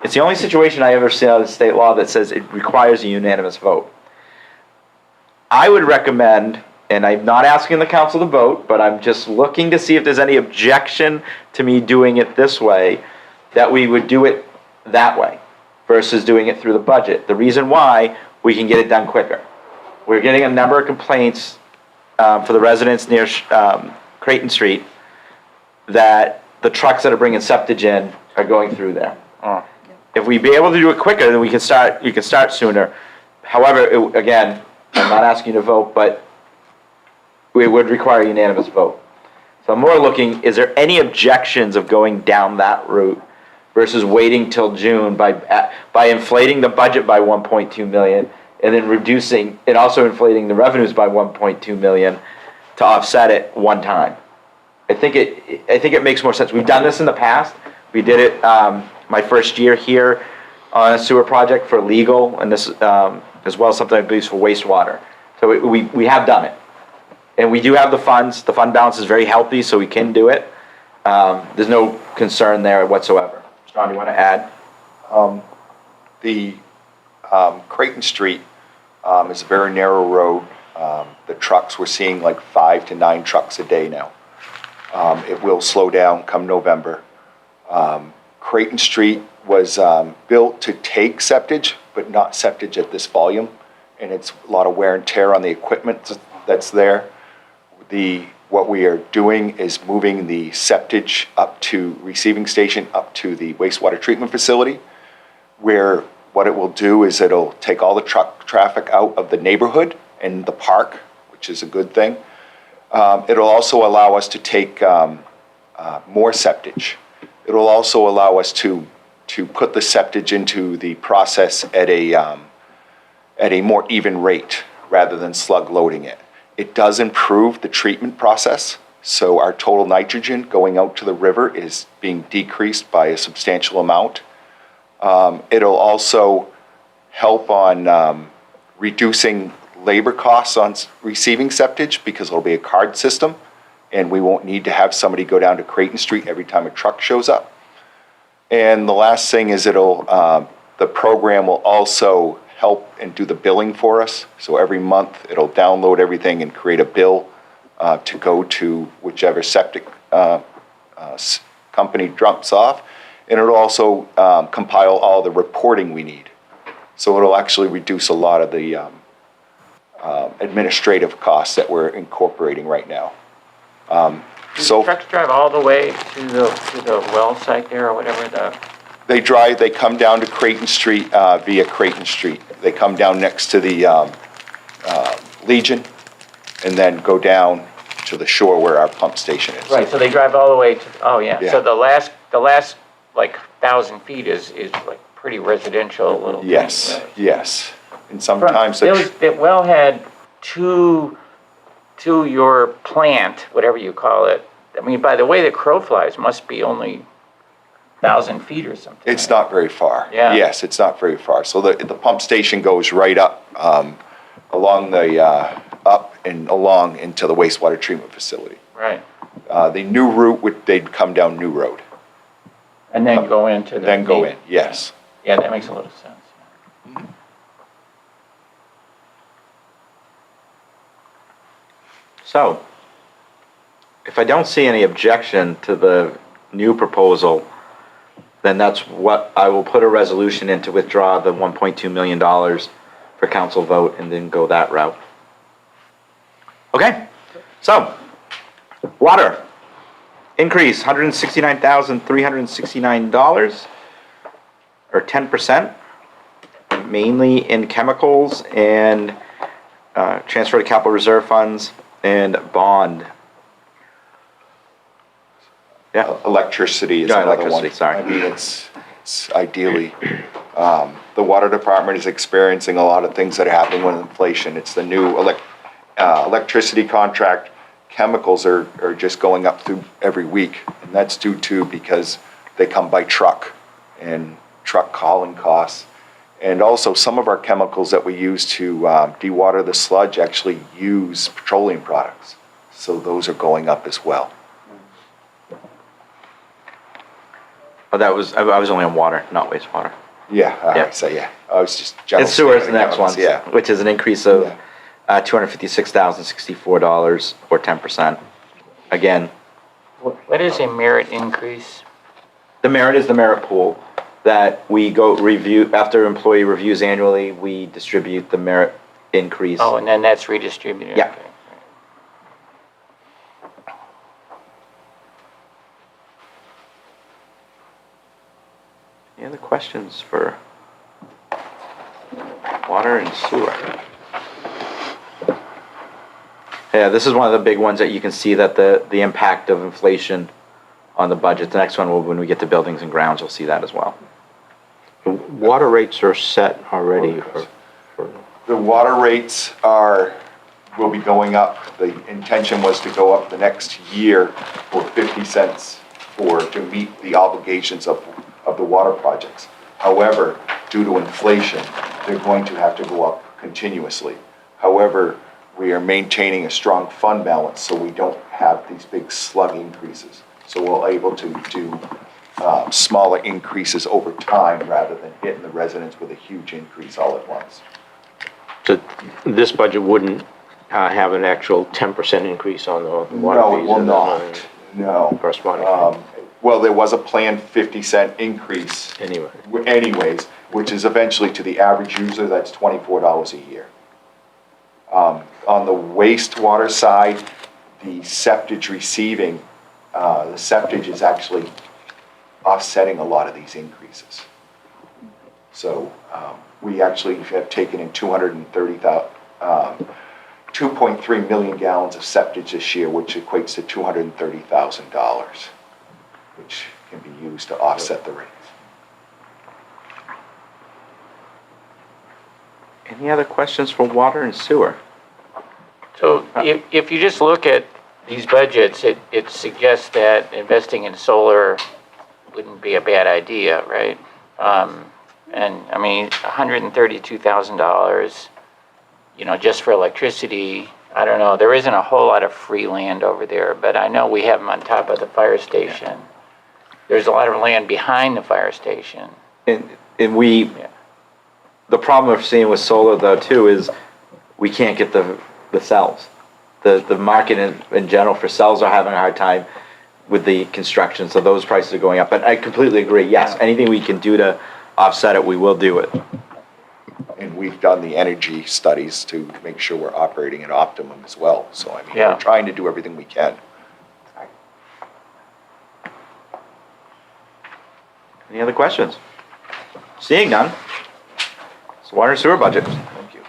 It's the only situation I ever see out of state law that says it requires a unanimous vote. I would recommend, and I'm not asking the council to vote, but I'm just looking to see if there's any objection to me doing it this way, that we would do it that way versus doing it through the budget. The reason why, we can get it done quicker. We're getting a number of complaints for the residents near Creighton Street that the trucks that are bringing septic in are going through there. If we be able to do it quicker, then we can start. You can start sooner. However, again, I'm not asking you to vote, but it would require a unanimous vote. So I'm more looking: is there any objections of going down that route versus waiting till June by inflating the budget by 1.2 million and then reducing and also inflating the revenues by 1.2 million to offset it one time? I think it makes more sense. We've done this in the past. We did it my first year here on a sewer project for legal, and this as well as something I believe for wastewater. So we have done it, and we do have the funds. The fund balance is very healthy, so we can do it. There's no concern there whatsoever. John, you want to add? The Creighton Street is a very narrow road. The trucks, we're seeing like 5 to 9 trucks a day now. It will slow down come November. Creighton Street was built to take septage, but not septage at this volume, and it's a lot of wear and tear on the equipment that's there. What we are doing is moving the septage up to receiving station, up to the wastewater treatment facility, where what it will do is it'll take all the truck traffic out of the neighborhood and the park, which is a good thing. It'll also allow us to take more septage. It'll also allow us to put the septage into the process at a more even rate rather than slug loading it. It does improve the treatment process, so our total nitrogen going out to the river is being decreased by a substantial amount. It'll also help on reducing labor costs on receiving septage because it'll be a card system, and we won't need to have somebody go down to Creighton Street every time a truck shows up. And the last thing is the program will also help and do the billing for us. So every month it'll download everything and create a bill to go to whichever septic company drops off. And it'll also compile all the reporting we need. So it'll actually reduce a lot of the administrative costs that we're incorporating right now. Do the trucks drive all the way to the well site there or whatever They come down to Creighton Street via Creighton Street. They come down next to the Legion and then go down to the shore where our pump station is. Right, so they drive all the way to, oh yeah. Yeah. So the last like 1,000 feet is like pretty residential little thing, Yes, right? yes. And sometimes The well had to your plant, whatever you call it. I mean, by the way the crow flies, must be only 1,000 feet or something. it's not very far. Yeah. Yes, it's not very far. So the pump station goes right up along the up and along into the wastewater treatment facility. Right. The new route they'd come down New Road. And then go into the. Then go in, yes. Yeah, that makes a little sense. So, if I don't see any objection to the new proposal, then that's what, I will put a resolution in to withdraw the $1.2 million for council vote and then go that route. Okay, so, water, increase $169,369, or 10%, mainly in chemicals and transfer to capital reserve funds and bond. Yeah. Electricity is Yeah, another electricity, one. sorry. I mean, it's ideally, the water department is experiencing a lot of things that are happening with inflation. It's the new electricity contract. Chemicals are just going up through every week, and that's due to because they come by truck and truck hauling costs. And also some of our chemicals that we use to dewater the sludge actually use petroleum products. So those are going up as well. Oh, that was, I was only on water, not wastewater. Yeah, Yeah. so yeah, I was just general. And sewer is the statement next one, accountants, Yeah. which is an increase of $256,064 or 10%. Again, What is a merit increase? the merit is the merit pool that we go review, after employee reviews annually, we distribute the merit increase. Oh, and then that's redistributed? Yeah. Okay. Any other questions for water and sewer? Yeah, this is one of the big ones that you can see that the impact of inflation on the budget. The next one, when we get to buildings and grounds, you'll see that as well. Water rates are set already for The water rates will be going up. The intention was to go up the next year for 50 cents to meet the obligations of the water projects. However, due to inflation, they're going to have to go up continuously. However, we are maintaining a strong fund balance, so we don't have these big slug increases. So we're able to do smaller increases over time rather than hitting the residents with a huge increase all at once. So this budget wouldn't have an actual 10% increase on the water fees? No, it will not. No. Corresponding. Well, there was a planned 50-cent increase. Anyways, which is eventually to the average user, that's $24 a year. On the wastewater side, the septage receiving, the septage is actually offsetting a lot of these increases. So we actually have taken in 2.3 million gallons of septage this year, which equates to $230,000, which can be used to offset the rates. Any other questions for water and sewer? So if you just look at these budgets, it suggests that investing in solar wouldn't be a bad idea, right? And I mean, $132,000, just for electricity. I don't know, there isn't a whole lot of free land over there, but I know we have them on top of the fire station. There's a lot of land behind the fire station. And the problem we're seeing with solar though too is we can't get the cells. The market in general for cells are having a hard time with the construction, so those prices are going up. But I completely agree, yes, anything we can do to offset it, we will do it. And we've done the energy studies to make sure we're operating at optimum as well. So I mean, we're trying to do everything we can. Any other questions? Seeing none, it's water and sewer budget. Thank you.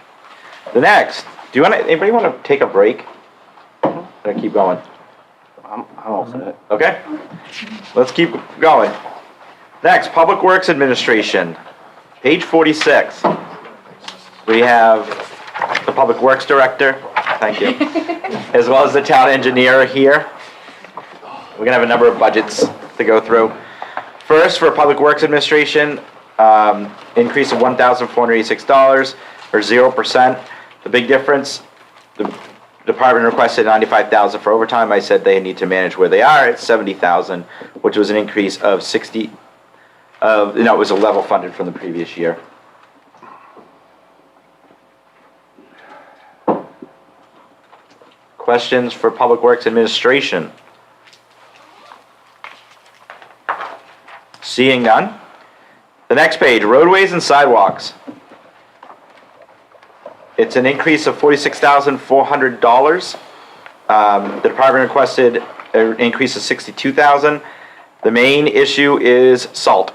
The next, anybody want to take a break? Or keep going? I'm all set. Okay, let's keep going. Next, Public Works Administration, page 46. We have the Public Works Director, thank you, as well as the town engineer here. We're gonna have a number of budgets to go through. First, for Public Works Administration, increase of $1,486 or 0%. The big difference, the department requested $95,000 for overtime. I said they need to manage where they are at $70,000, which was an increase of it was a level funded from the previous year. Questions for Public Works Administration? Seeing none. The next page, roadways and sidewalks. It's an increase of $46,400. The department requested an increase of $62,000. The main issue is salt.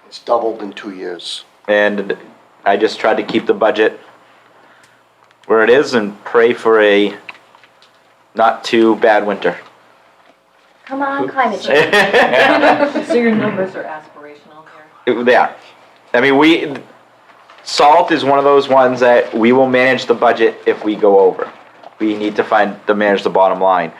It's doubled in 2 years. And I just tried to keep the budget where it is and pray for a not too bad winter. Come on, climate change. So your numbers are aspirational here? They are. I mean, salt is one of those ones that we will manage the budget if we go over. We need to manage the bottom line.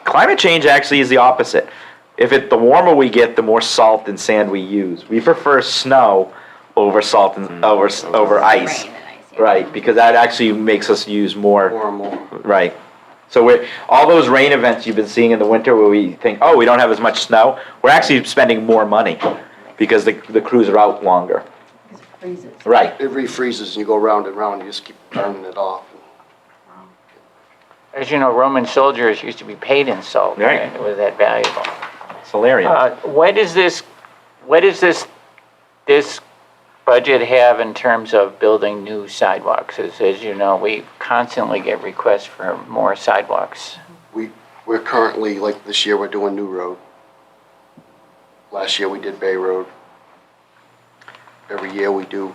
Climate change actually is the opposite. The warmer we get, the more salt and sand we use. We prefer snow over salt and over ice. Rain and ice, yeah. Right, because that actually makes us use more. More and more. Right. So all those rain events you've been seeing in the winter where we think, oh, we don't have as much snow, we're actually spending more money because the crews are out longer. Because it freezes. Right. It refreezes and you go round and round, you just keep turning it off. As you know, Roman soldiers used to be paid in salt, Right. right? It was that valuable. Solarium. What does this budget have in terms of building new sidewalks? As you know, we constantly get requests for more sidewalks. We're currently, like this year, we're doing New Road. Last year we did Bay Road. Every year we do,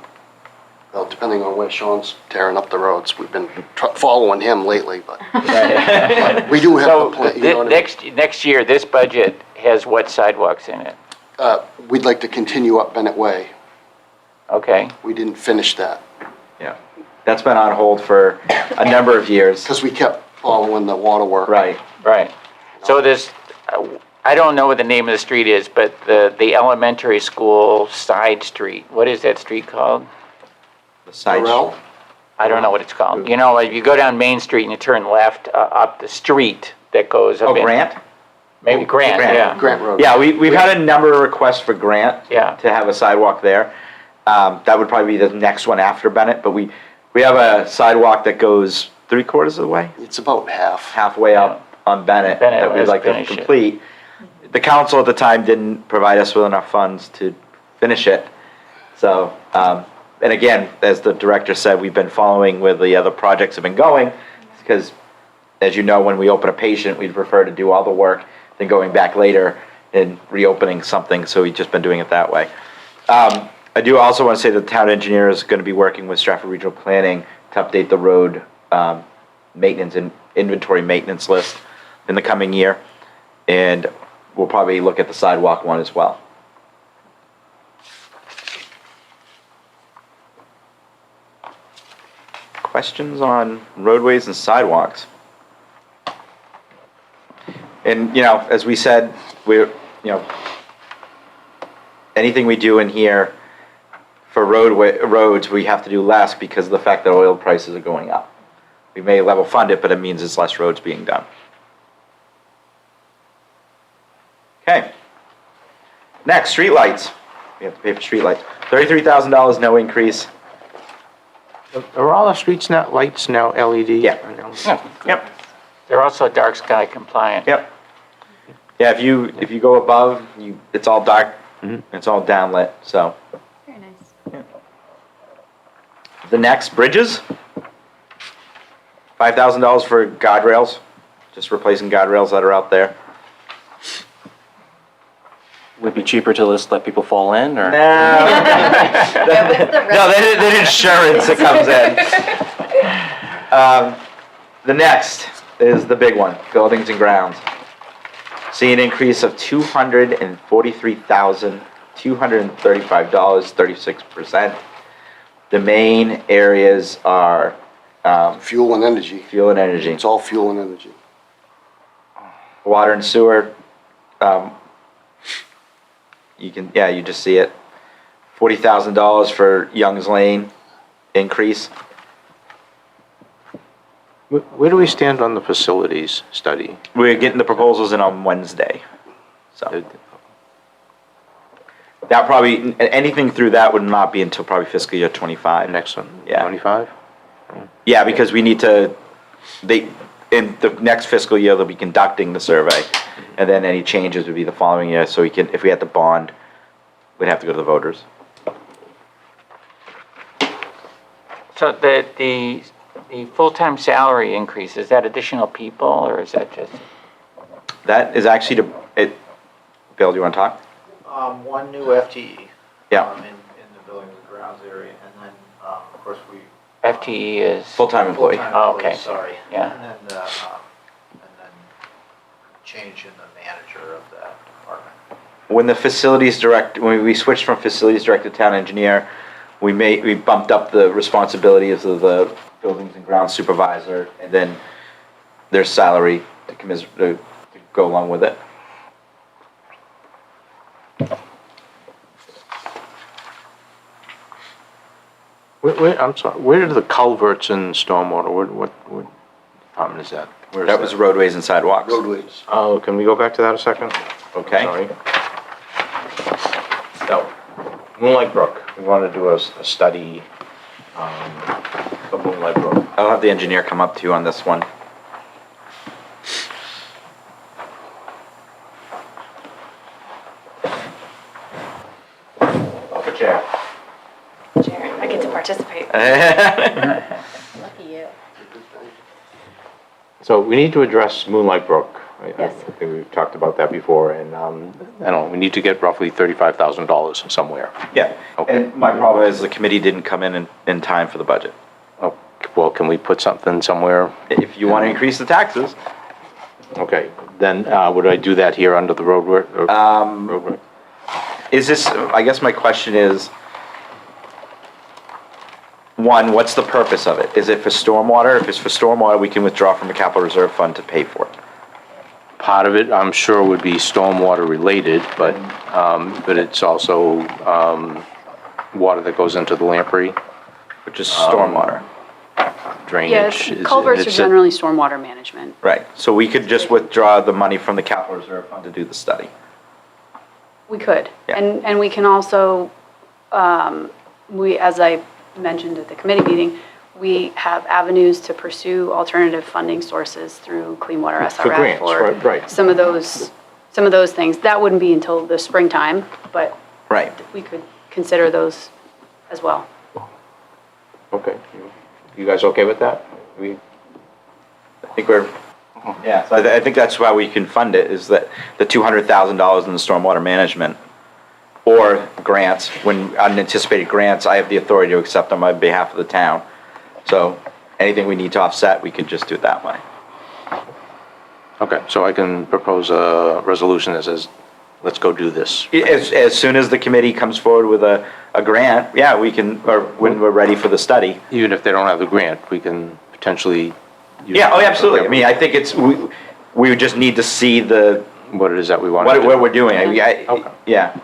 well, depending on where Sean's tearing up the roads. We've been following him lately, but but we do have the plan, you know what I mean? Next year, this budget has what sidewalks in it? We'd like to continue up Bennett Way. Okay. We didn't finish that. Yeah. That's been on hold for a number of years. Because we kept following the water work. Right. Right. So this, I don't know what the name of the street is, but the elementary school side street, what is that street called? The side. Burrell? I don't know what it's called. You know, like you go down Main Street and you turn left up the street that goes up Oh, in. Grant? Maybe Grant, yeah. Grant Road. Yeah, we've had a number of requests for Grant Yeah. to have a sidewalk there. That would probably be the next one after Bennett, but we have a sidewalk that goes 3/4 of the way, It's about half. halfway up on Bennett Bennett, that we'd let's like to finish it. complete. The council at the time didn't provide us with enough funds to finish it. So, and again, as the director said, we've been following where the other projects have been going, because as you know, when we open a patient, we'd prefer to do all the work than going back later and reopening something, so we've just been doing it that way. I do also want to say the town engineer is going to be working with Stratford Regional Planning to update the road maintenance and inventory maintenance list in the coming year, and we'll probably look at the sidewalk one as well. Questions on roadways and sidewalks? And, you know, as we said, anything we do in here for roads, we have to do less because of the fact that oil prices are going up. We may level fund it, but it means it's less roads being done. Okay. Next, streetlights. We have to pay for streetlights. $33,000, no increase. Are all the streets now, lights now LED? Yeah. Yep. They're also dark sky compliant. Yep. Yeah, if you go above, it's all dark. It's all downlit, so. Very nice. Yeah. The next, bridges. $5,000 for guardrails, just replacing guardrails that are out there. Would it be cheaper to just let people fall in, or? No, the insurance that comes in. The next is the big one, buildings and grounds. See an increase of $243,235, 36%. The main areas are Fuel and energy. fuel and energy. It's all fuel and energy. Water and sewer, you just see it. $40,000 for Young's Lane increase. Where do we stand on the facilities study? We're getting the proposals in on Wednesday, so. That probably, anything through that would not be until probably fiscal year '25. Next one, Yeah. 25? Yeah, because we need to, in the next fiscal year, they'll be conducting the survey, and then any changes would be the following year, so if we had to bond, we'd have to go to the voters. So the full-time salary increase, is that additional people, or is that just? That is actually Bill, do you want to talk? One new FTE. Yeah. In the buildings and grounds area, and then, of course, we. FTE is? Full-time employee. Full-time Oh, employee, okay. sorry. Yeah. And then change in the manager of that department. When when we switched from facilities director to town engineer, we bumped up the responsibilities of the buildings and grounds supervisor, and then their salary to go along with it. I'm sorry, where are the culverts in stormwater? What department is that? Where's That was roadways and sidewalks. Roadways. Oh, can we go back to that a second? Okay. Sorry. No, Moonlight Brook, we want to do a study, of Moonlight Brook. I'll have the engineer come up to you on this one. Off a chair. Chair, I get to participate. Lucky you. So we need to address Moonlight Brook. Yes. I think we've talked about that before, and, I don't know, we need to get roughly $35,000 somewhere. Yeah, Okay. and my problem is the committee didn't come in time for the budget. Oh, well, can we put something somewhere? If you want to increase the taxes, Okay, then, would I do that here under the roadwork? Roadwork? is this, I guess my question is, one, what's the purpose of it? Is it for stormwater? If it's for stormwater, we can withdraw from the capital reserve fund to pay for it. Part of it, I'm sure, would be stormwater related, but it's also, water that goes into the lamprey. Which is stormwater. Drainage. Yeah, culverts are generally stormwater management. Right, so we could just withdraw the money from the capital reserve fund to do the study. We could. Yeah. And we can also, as I mentioned at the committee meeting, we have avenues to pursue alternative funding sources through Clean Water SRF. For grants, right. Some of those things. That wouldn't be until the springtime, but Right. we could consider those as well. Okay. You guys okay with that? I think we're, yeah, so I think that's why we can fund it, is that the $200,000 in the stormwater management or grants, when unanticipated grants, I have the authority to accept on my behalf of the town. So anything we need to offset, we can just do it that way. Okay, so I can propose a resolution that says, let's go do this. As soon as the committee comes forward with a grant, yeah, we can, or when we're ready for the study. Even if they don't have the grant, we can potentially. Yeah, oh, absolutely. I mean, I think we just need to see what it is that we want to do. what we're doing. Yeah.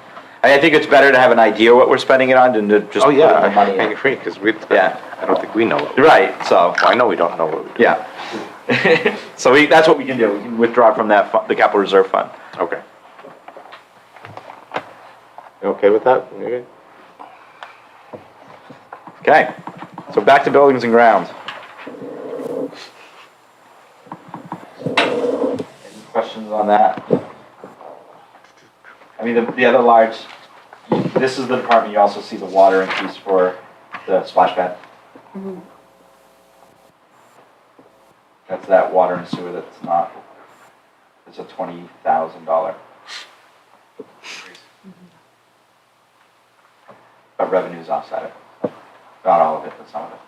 I think it's better to have an idea what we're spending it on than to just put the money I in. agree, because Yeah. I don't think we know it. Right, so. I know we don't know what we're doing. Yeah. So that's what we can do. We can withdraw from that, the capital reserve fund. Okay. You okay with that? You good? Okay, so back to buildings and grounds. Any questions on that? I mean, the other large, this is the department, you also see the water increase for the splash pad. That's that water and sewer that's not, it's a $20,000 increase. But revenues offset it. Not all of it, but some of it.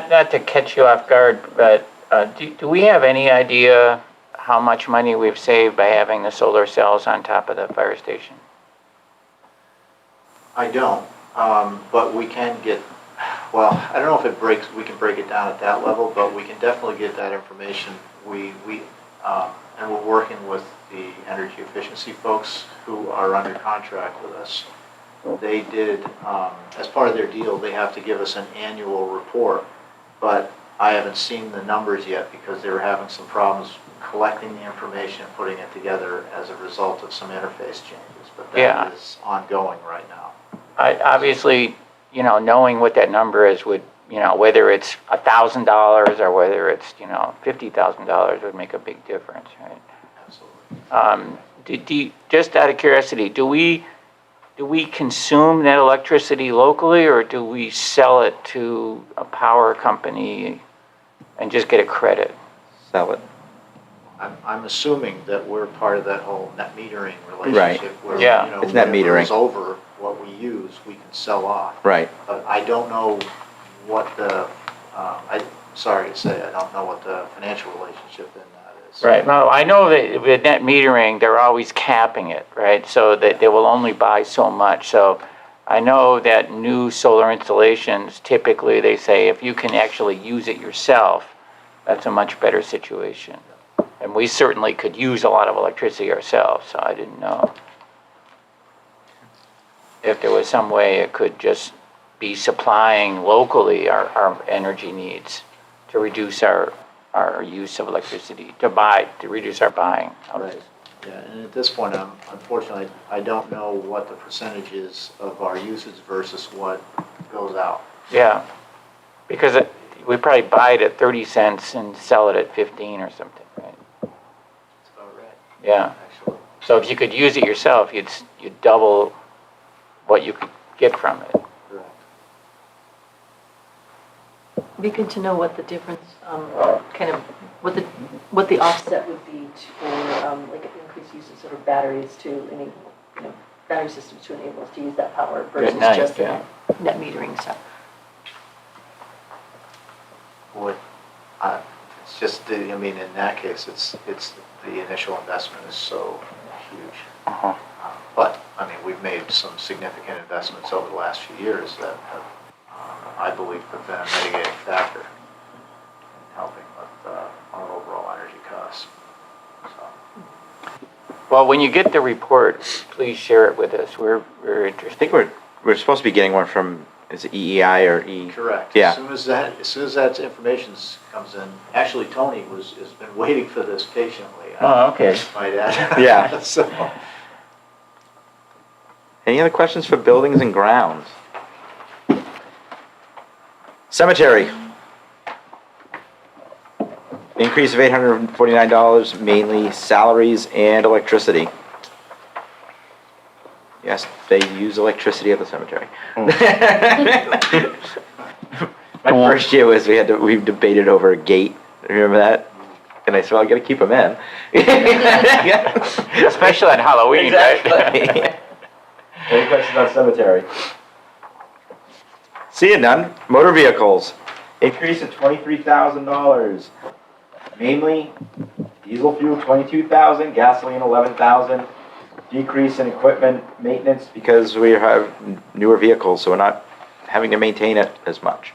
Not to catch you off guard, but do we have any idea how much money we've saved by having the solar cells on top of the fire station? I don't, but we can get, well, I don't know if we can break it down at that level, but we can definitely get that information. And we're working with the energy efficiency folks who are under contract with us. They did, as part of their deal, they have to give us an annual report, but I haven't seen the numbers yet because they were having some problems collecting the information and putting it together as a result of some interface changes. But that is ongoing right now. Obviously, knowing what that number is would, whether it's $1,000 or whether it's, $50,000 would make a big difference, right? Absolutely. Just out of curiosity, do we consume that electricity locally, or do we sell it to a power company and just get a credit? Sell it. I'm assuming that we're part of that whole net metering relationship. Where, Yeah. It's net whatever metering. is over what we use, we can sell off. Right. But I don't know what the, sorry to say, I don't know what the financial relationship in that is. Right. No, I know that with net metering, they're always capping it, right? So that they will only buy so much. So I know that new solar installations, typically they say if you can actually use it yourself, that's a much better situation. And we certainly could use a lot of electricity ourselves, so I didn't know if there was some way it could just be supplying locally our energy needs to reduce our our use of electricity, to reduce our buying. Right. Yeah, and at this point, unfortunately, I don't know what the percentage is of our usage versus what goes out. Yeah, because we probably buy it at 30 cents and sell it at 15 or something, right? That's about right. Yeah. Actually. So if you could use it yourself, you'd double what you could get from it. Correct. It'd be good to know what the difference, kind of, what the offset would be for, like increased usage of batteries to enable, battery systems to enable us to use that power versus night, just the yeah. net metering stuff. Boy, it's just, I mean, in that case, it's the initial investment is so huge. But, I mean, we've made some significant investments over the last few years that have, I believe, have been a mitigating factor in helping with our overall energy costs. So. Well, when you get the report, please share it with us. We're interested. I think we're supposed to be getting one from, is it EEI or E? Correct. Yeah. As soon as that information comes in, actually, Tony has been waiting for this patiently. Oh, okay. Might add. Yeah. So. Any other questions for buildings and grounds? Cemetery. Increase of $849, mainly salaries and electricity. Yes, they use electricity at the cemetery. My first year was we debated over a gate. Remember that? And I said, well, I gotta keep them in. Especially on Halloween, right? Any questions on cemetery? Seeing none. Motor vehicles. Increase of $23,000. Mainly diesel fuel, $22,000, gasoline, $11,000. Decrease in equipment maintenance because we have newer vehicles, so we're not having to maintain it as much.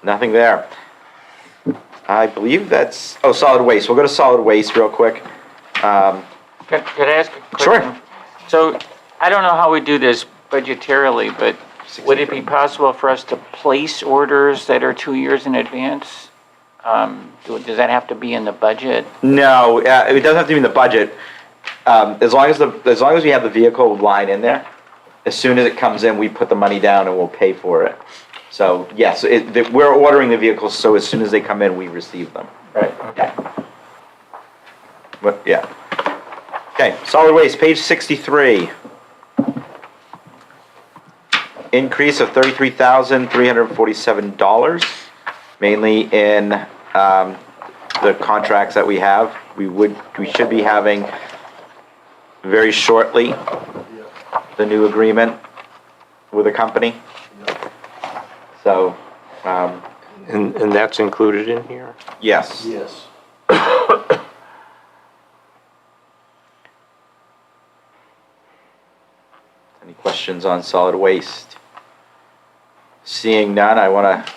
Nothing there. I believe that's, solid waste. We'll go to solid waste real quick. Could I ask a question? Sure. So, I don't know how we do this budgetarily, but would it be possible for us to place orders that are 2 years in advance? Does that have to be in the budget? No, it doesn't have to be in the budget. As long as we have the vehicle line in there, as soon as it comes in, we put the money down and we'll pay for it. So yes, we're ordering the vehicles, so as soon as they come in, we receive them. Right. Okay. But yeah. Okay, solid waste, page 63. Increase of $33,347, mainly in the contracts that we have. We should be having very shortly the new agreement with the company. So, And that's included in here? yes. Yes. Any questions on solid waste? Seeing none, I want to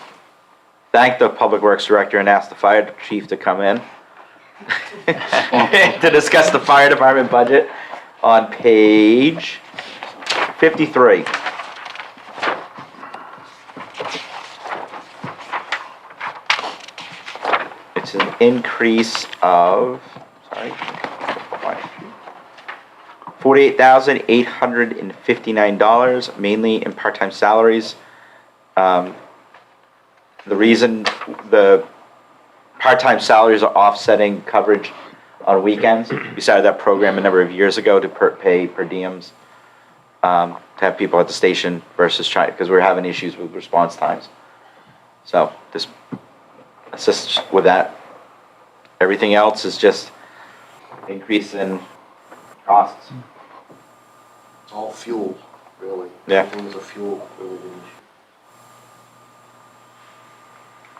thank the Public Works Director and ask the Fire Chief to come in to discuss the Fire Department budget on page 53. It's an increase of, $48,859, mainly in part-time salaries. The reason the part-time salaries are offsetting coverage on weekends, we started that program a number of years ago to pay per diems, to have people at the station versus trying, because we're having issues with response times. So this assists with that. Everything else is just increase in costs. It's all fuel, really. Yeah. Everything is a fuel related issue.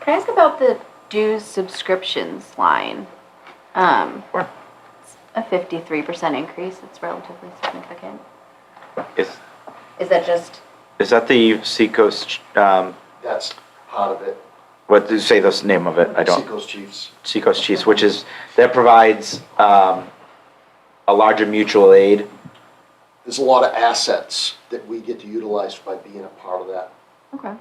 Can I ask about the dues subscriptions line? Sure. A 53% increase, it's relatively significant. Is that just? Is that the Seacoast, That's part of it. what did you say the name of it? I don't. Seacoast Chiefs. Seacoast Chiefs, which is, that provides a larger mutual aid. There's a lot of assets that we get to utilize by being a part of that. Okay.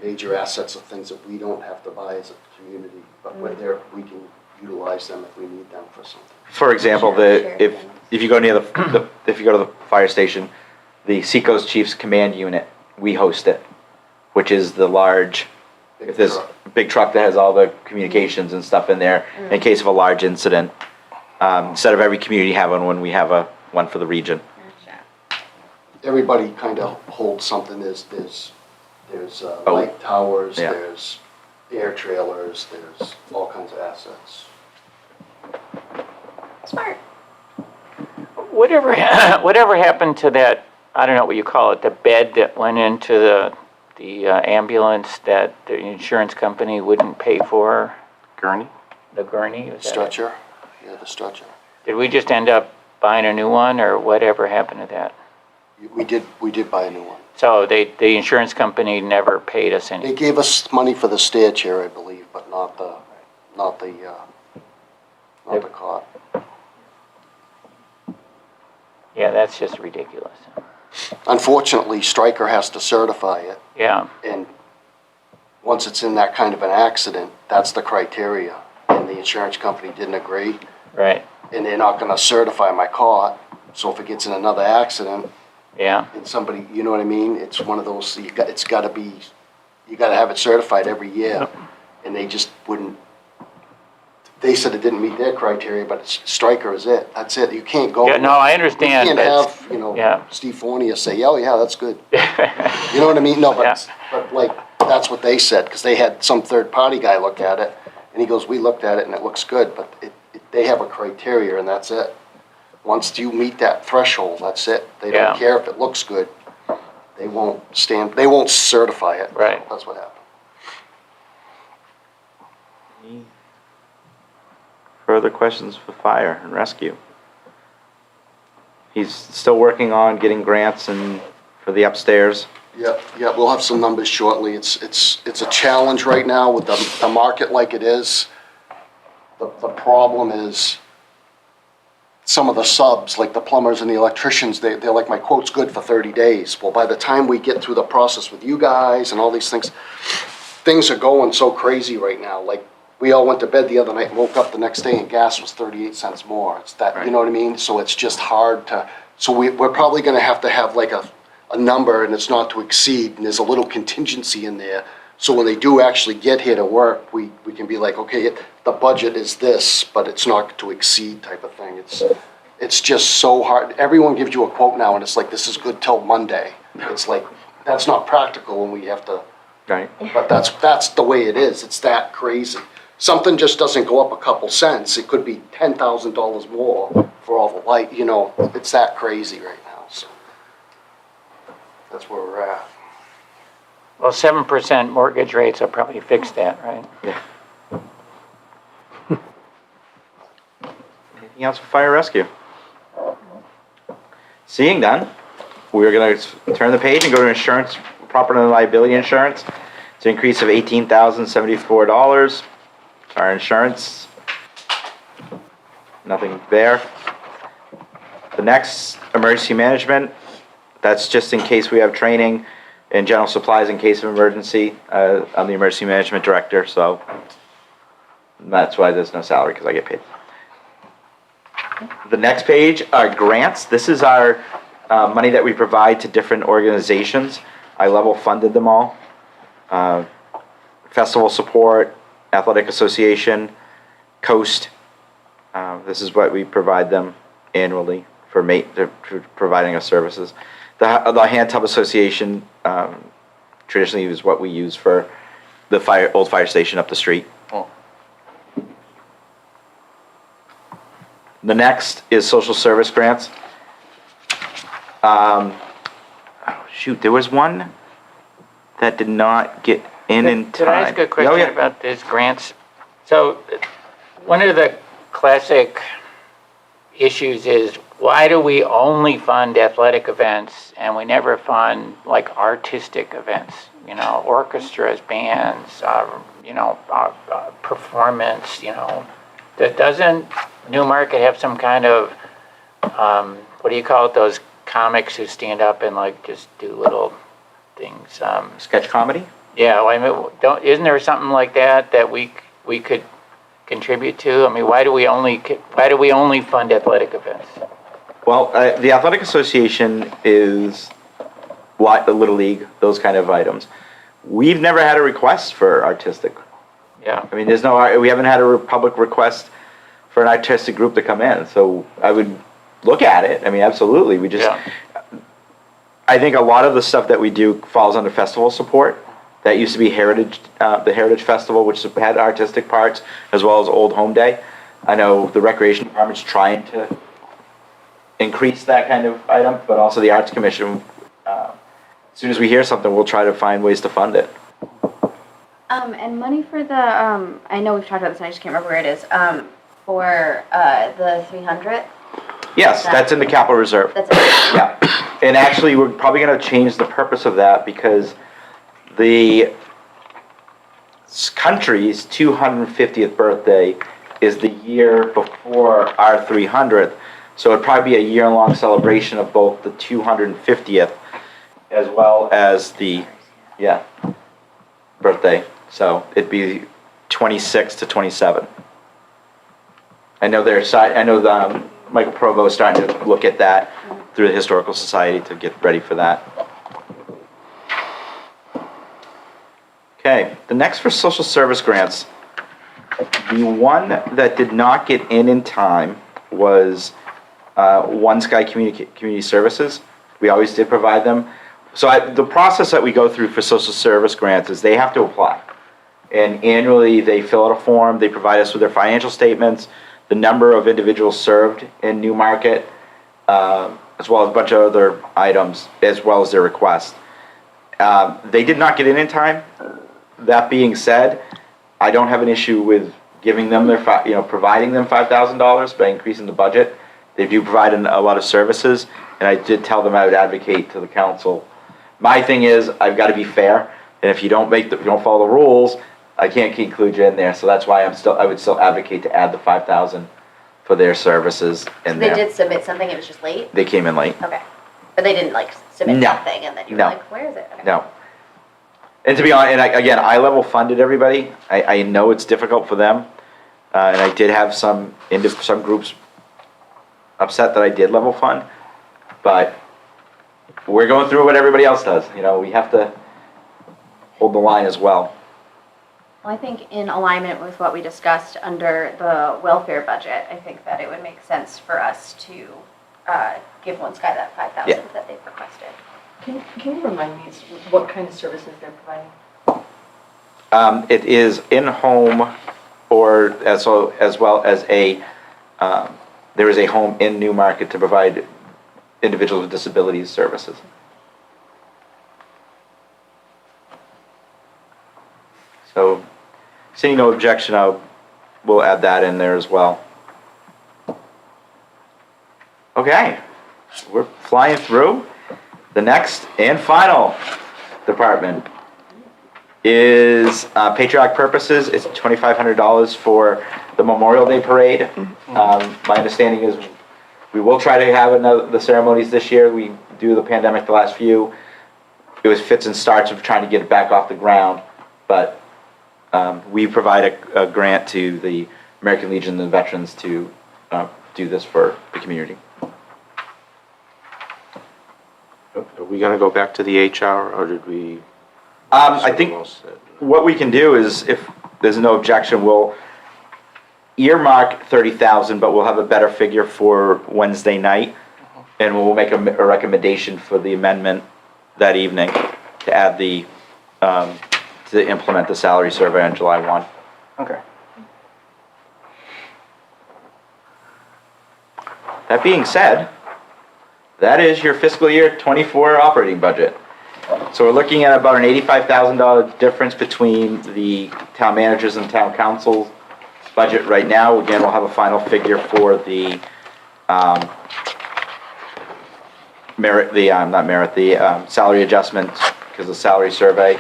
major assets of things that we don't have to buy as a community, but we're there, we can utilize them if we need them for something. For example, if you go near if you go to the fire station, the Seacoast Chiefs Command Unit, we host it, which is the large, if there's a big truck that has all the communications and stuff in there, in case of a large incident. Instead of every community having one, we have one for the region. Everybody kind of holds something. There's light towers, Yeah. there's air trailers, there's all kinds of assets. Smart. Whatever happened to that, I don't know what you call it, the bed that went into the ambulance that the insurance company wouldn't pay for? Gurney? The gurney? Was that it? Stretcher, yeah, the stretcher. Did we just end up buying a new one, or whatever happened to that? We did buy a new one. So the insurance company never paid us any? They gave us money for the stair chair, I believe, but not the cot. Yeah, that's just ridiculous. Unfortunately, Stryker has to certify it. Yeah. And once it's in that kind of an accident, that's the criteria. And the insurance company didn't agree. Right. And they're not gonna certify my cot, so if it gets in another accident. Yeah. And somebody, you know what I mean? It's one of those, you gotta have it certified every year. Yep. And they just wouldn't, they said it didn't meet their criteria, but Stryker is it. That's it. You can't go. Yeah, no, I understand. You can't That's- have, yeah. Steve Fornia say, oh, yeah, that's good. You know what I mean? No, but like, that's what they said, because they had some third-party guy look at it, and he goes, we looked at it and it looks good, but they have a criteria and that's it. Once you meet that threshold, that's it. They don't Yeah. care if it looks good. They won't certify it. Right. That's what happened. Further questions for fire and rescue? He's still working on getting grants and for the upstairs. Yeah, we'll have some numbers shortly. It's a challenge right now with the market like it is. The problem is some of the subs, like the plumbers and the electricians, they're like, my quote's good for 30 days. Well, by the time we get through the process with you guys and all these things are going so crazy right now. Like, we all went to bed the other night and woke up the next day and gas was 38 cents more. It's that, you know what I mean? So it's just hard to, so we're probably gonna have to have like a number and it's not to exceed, and there's a little contingency in there. So when they do actually get here to work, we can be like, okay, the budget is this, but it's not to exceed type of thing. It's just so hard. Everyone gives you a quote now and it's like, this is good till Monday. It's like, that's not practical when we have to. Right. But that's the way it is. It's that crazy. Something just doesn't go up a couple cents. It could be $10,000 more for all the light, you know, it's that crazy right now, so. That's where we're at. Well, 7% mortgage rates will probably fix that, right? Yeah. Anything else for fire rescue? Seeing none, we're gonna turn the page and go to insurance, property and liability insurance. It's an increase of $18,074. Our insurance, nothing there. The next, emergency management, that's just in case we have training and general supplies in case of emergency. I'm the emergency management director, so that's why there's no salary, because I get paid. The next page are grants. This is our money that we provide to different organizations. I level funded them all. Festival support, Athletic Association, Coast. This is what we provide them annually for providing us services. The Hand Tub Association traditionally is what we use for the old fire station up the street. Oh. The next is social service grants. Shoot, there was one that did not get in time. Could I ask a question about these grants? So, one of the classic issues is, why do we only fund athletic events and we never fund like artistic events? You know, orchestras, bands, performance, you know. Doesn't Newmarket have some kind of, what do you call it, those comics who stand up and like just do little things? Sketch comedy? Yeah, well, I mean, isn't there something like that that we could contribute to? I mean, why do we only fund athletic events? Well, the Athletic Association is the Little League, those kind of items. We've never had a request for artistic. Yeah. I mean, we haven't had a public request for an artistic group to come in, so I would look at it. I mean, absolutely. I think a lot of the stuff that we do falls under festival support. That used to be the Heritage Festival, which had artistic parts, as well as Old Home Day. I know the Recreation Department's trying to increase that kind of item, but also the Arts Commission. As soon as we hear something, we'll try to find ways to fund it. And money for the, I know we've talked about this, and I just can't remember where it is, for the 300? Yes, that's in the capital reserve. That's it. Yeah, and actually, we're probably going to change the purpose of that because the country's 250th birthday is the year before our 300th, so it'd probably be a year-long celebration of both the 250th as well as the, birthday. So it'd be 26 to 27. I know Michael Provost starting to look at that through the Historical Society to get ready for that. Okay, the next for social service grants. The one that did not get in time was One Sky Community Services. We always did provide them. So the process that we go through for social service grants is they have to apply. And annually, they fill out a form, they provide us with their financial statements, the number of individuals served in Newmarket, as well as a bunch of other items, as well as their request. They did not get in time. That being said, I don't have an issue with giving them providing them $5,000 by increasing the budget. They do provide a lot of services, and I did tell them I would advocate to the council. My thing is, I've got to be fair, and if you don't follow the rules, I can't include you in there. So that's why I would still advocate to add the $5,000 for their services in there. They did submit something, it was just late? They came in late. Okay. But they didn't submit No. something and then you were No. like, where is it? Okay. No. And to be honest, again, I level funded everybody. I know it's difficult for them, and I did have some groups upset that I did level fund, but we're going through what everybody else does. We have to hold the line as well. Well, I think in alignment with what we discussed under the welfare budget, I think that it would make sense for us to give One Sky that $5,000 that they've requested. Can you remind me what kind of services they're providing? It is in-home, or as well as there is a home in Newmarket to provide individuals with disabilities services. So, seeing no objection, we'll add that in there as well. Okay, we're flying through. The next and final department is Patriotic Purposes. It's $2,500 for the Memorial Day Parade. My understanding is we will try to have the ceremonies this year. We do the pandemic the last few. It was fits and starts of trying to get it back off the ground, but we provide a grant to the American Legion and the veterans to do this for the community. Are we going to go back to the HR, or did we? I think what we can do is, if there's no objection, we'll earmark $30,000, but we'll have a better figure for Wednesday night, and we'll make a recommendation for the amendment that evening to add to implement the salary survey on July 1. Okay. That being said, that is your fiscal year 24 operating budget. So we're looking at about an $85,000 difference between the town managers and town council's budget right now. Again, we'll have a final figure for the salary adjustments because of the salary survey.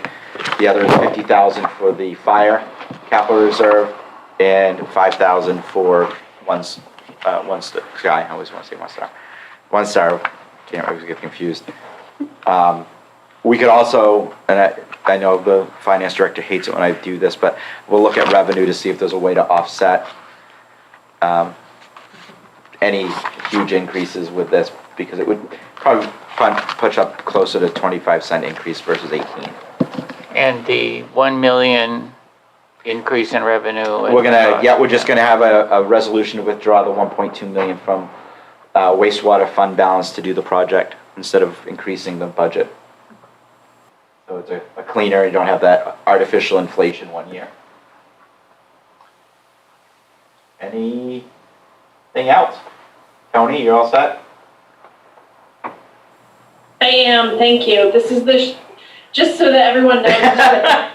The other is $50,000 for the fire capital reserve and $5,000 for One Sky. I always want to say One Star. One Star. Can't always get confused. We could also, and I know the finance director hates it when I do this, but we'll look at revenue to see if there's a way to offset any huge increases with this, because it would probably push up closer to 25-cent increase versus 18. And the 1 million increase in revenue. We're just gonna have a resolution to withdraw the 1.2 million from wastewater fund balance to do the project instead of increasing the budget. So it's a cleaner, you don't have that artificial inflation one year. Anything else? Tony, you're all set? I am, thank you. This is just so that everyone knows that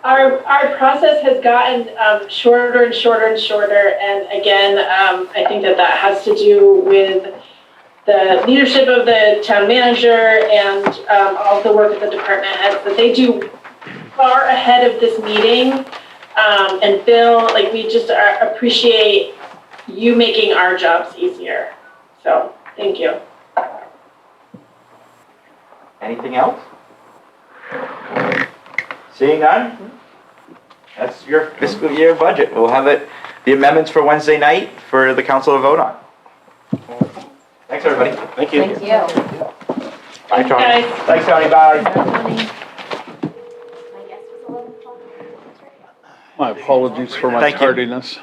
our process has gotten shorter and shorter and shorter. And again, I think that has to do with the leadership of the town manager and all of the work of the department heads that they do far ahead of this meeting. And Bill, we just appreciate you making our jobs easier. So, thank you. Anything else? Seeing none? That's your fiscal year budget. We'll have the amendments for Wednesday night for the council to vote on. Thanks, everybody. Thank you. Thank you. Bye, Tony. Guys. Thanks, Tony. Bye. My apologies for my Thank you. tardiness.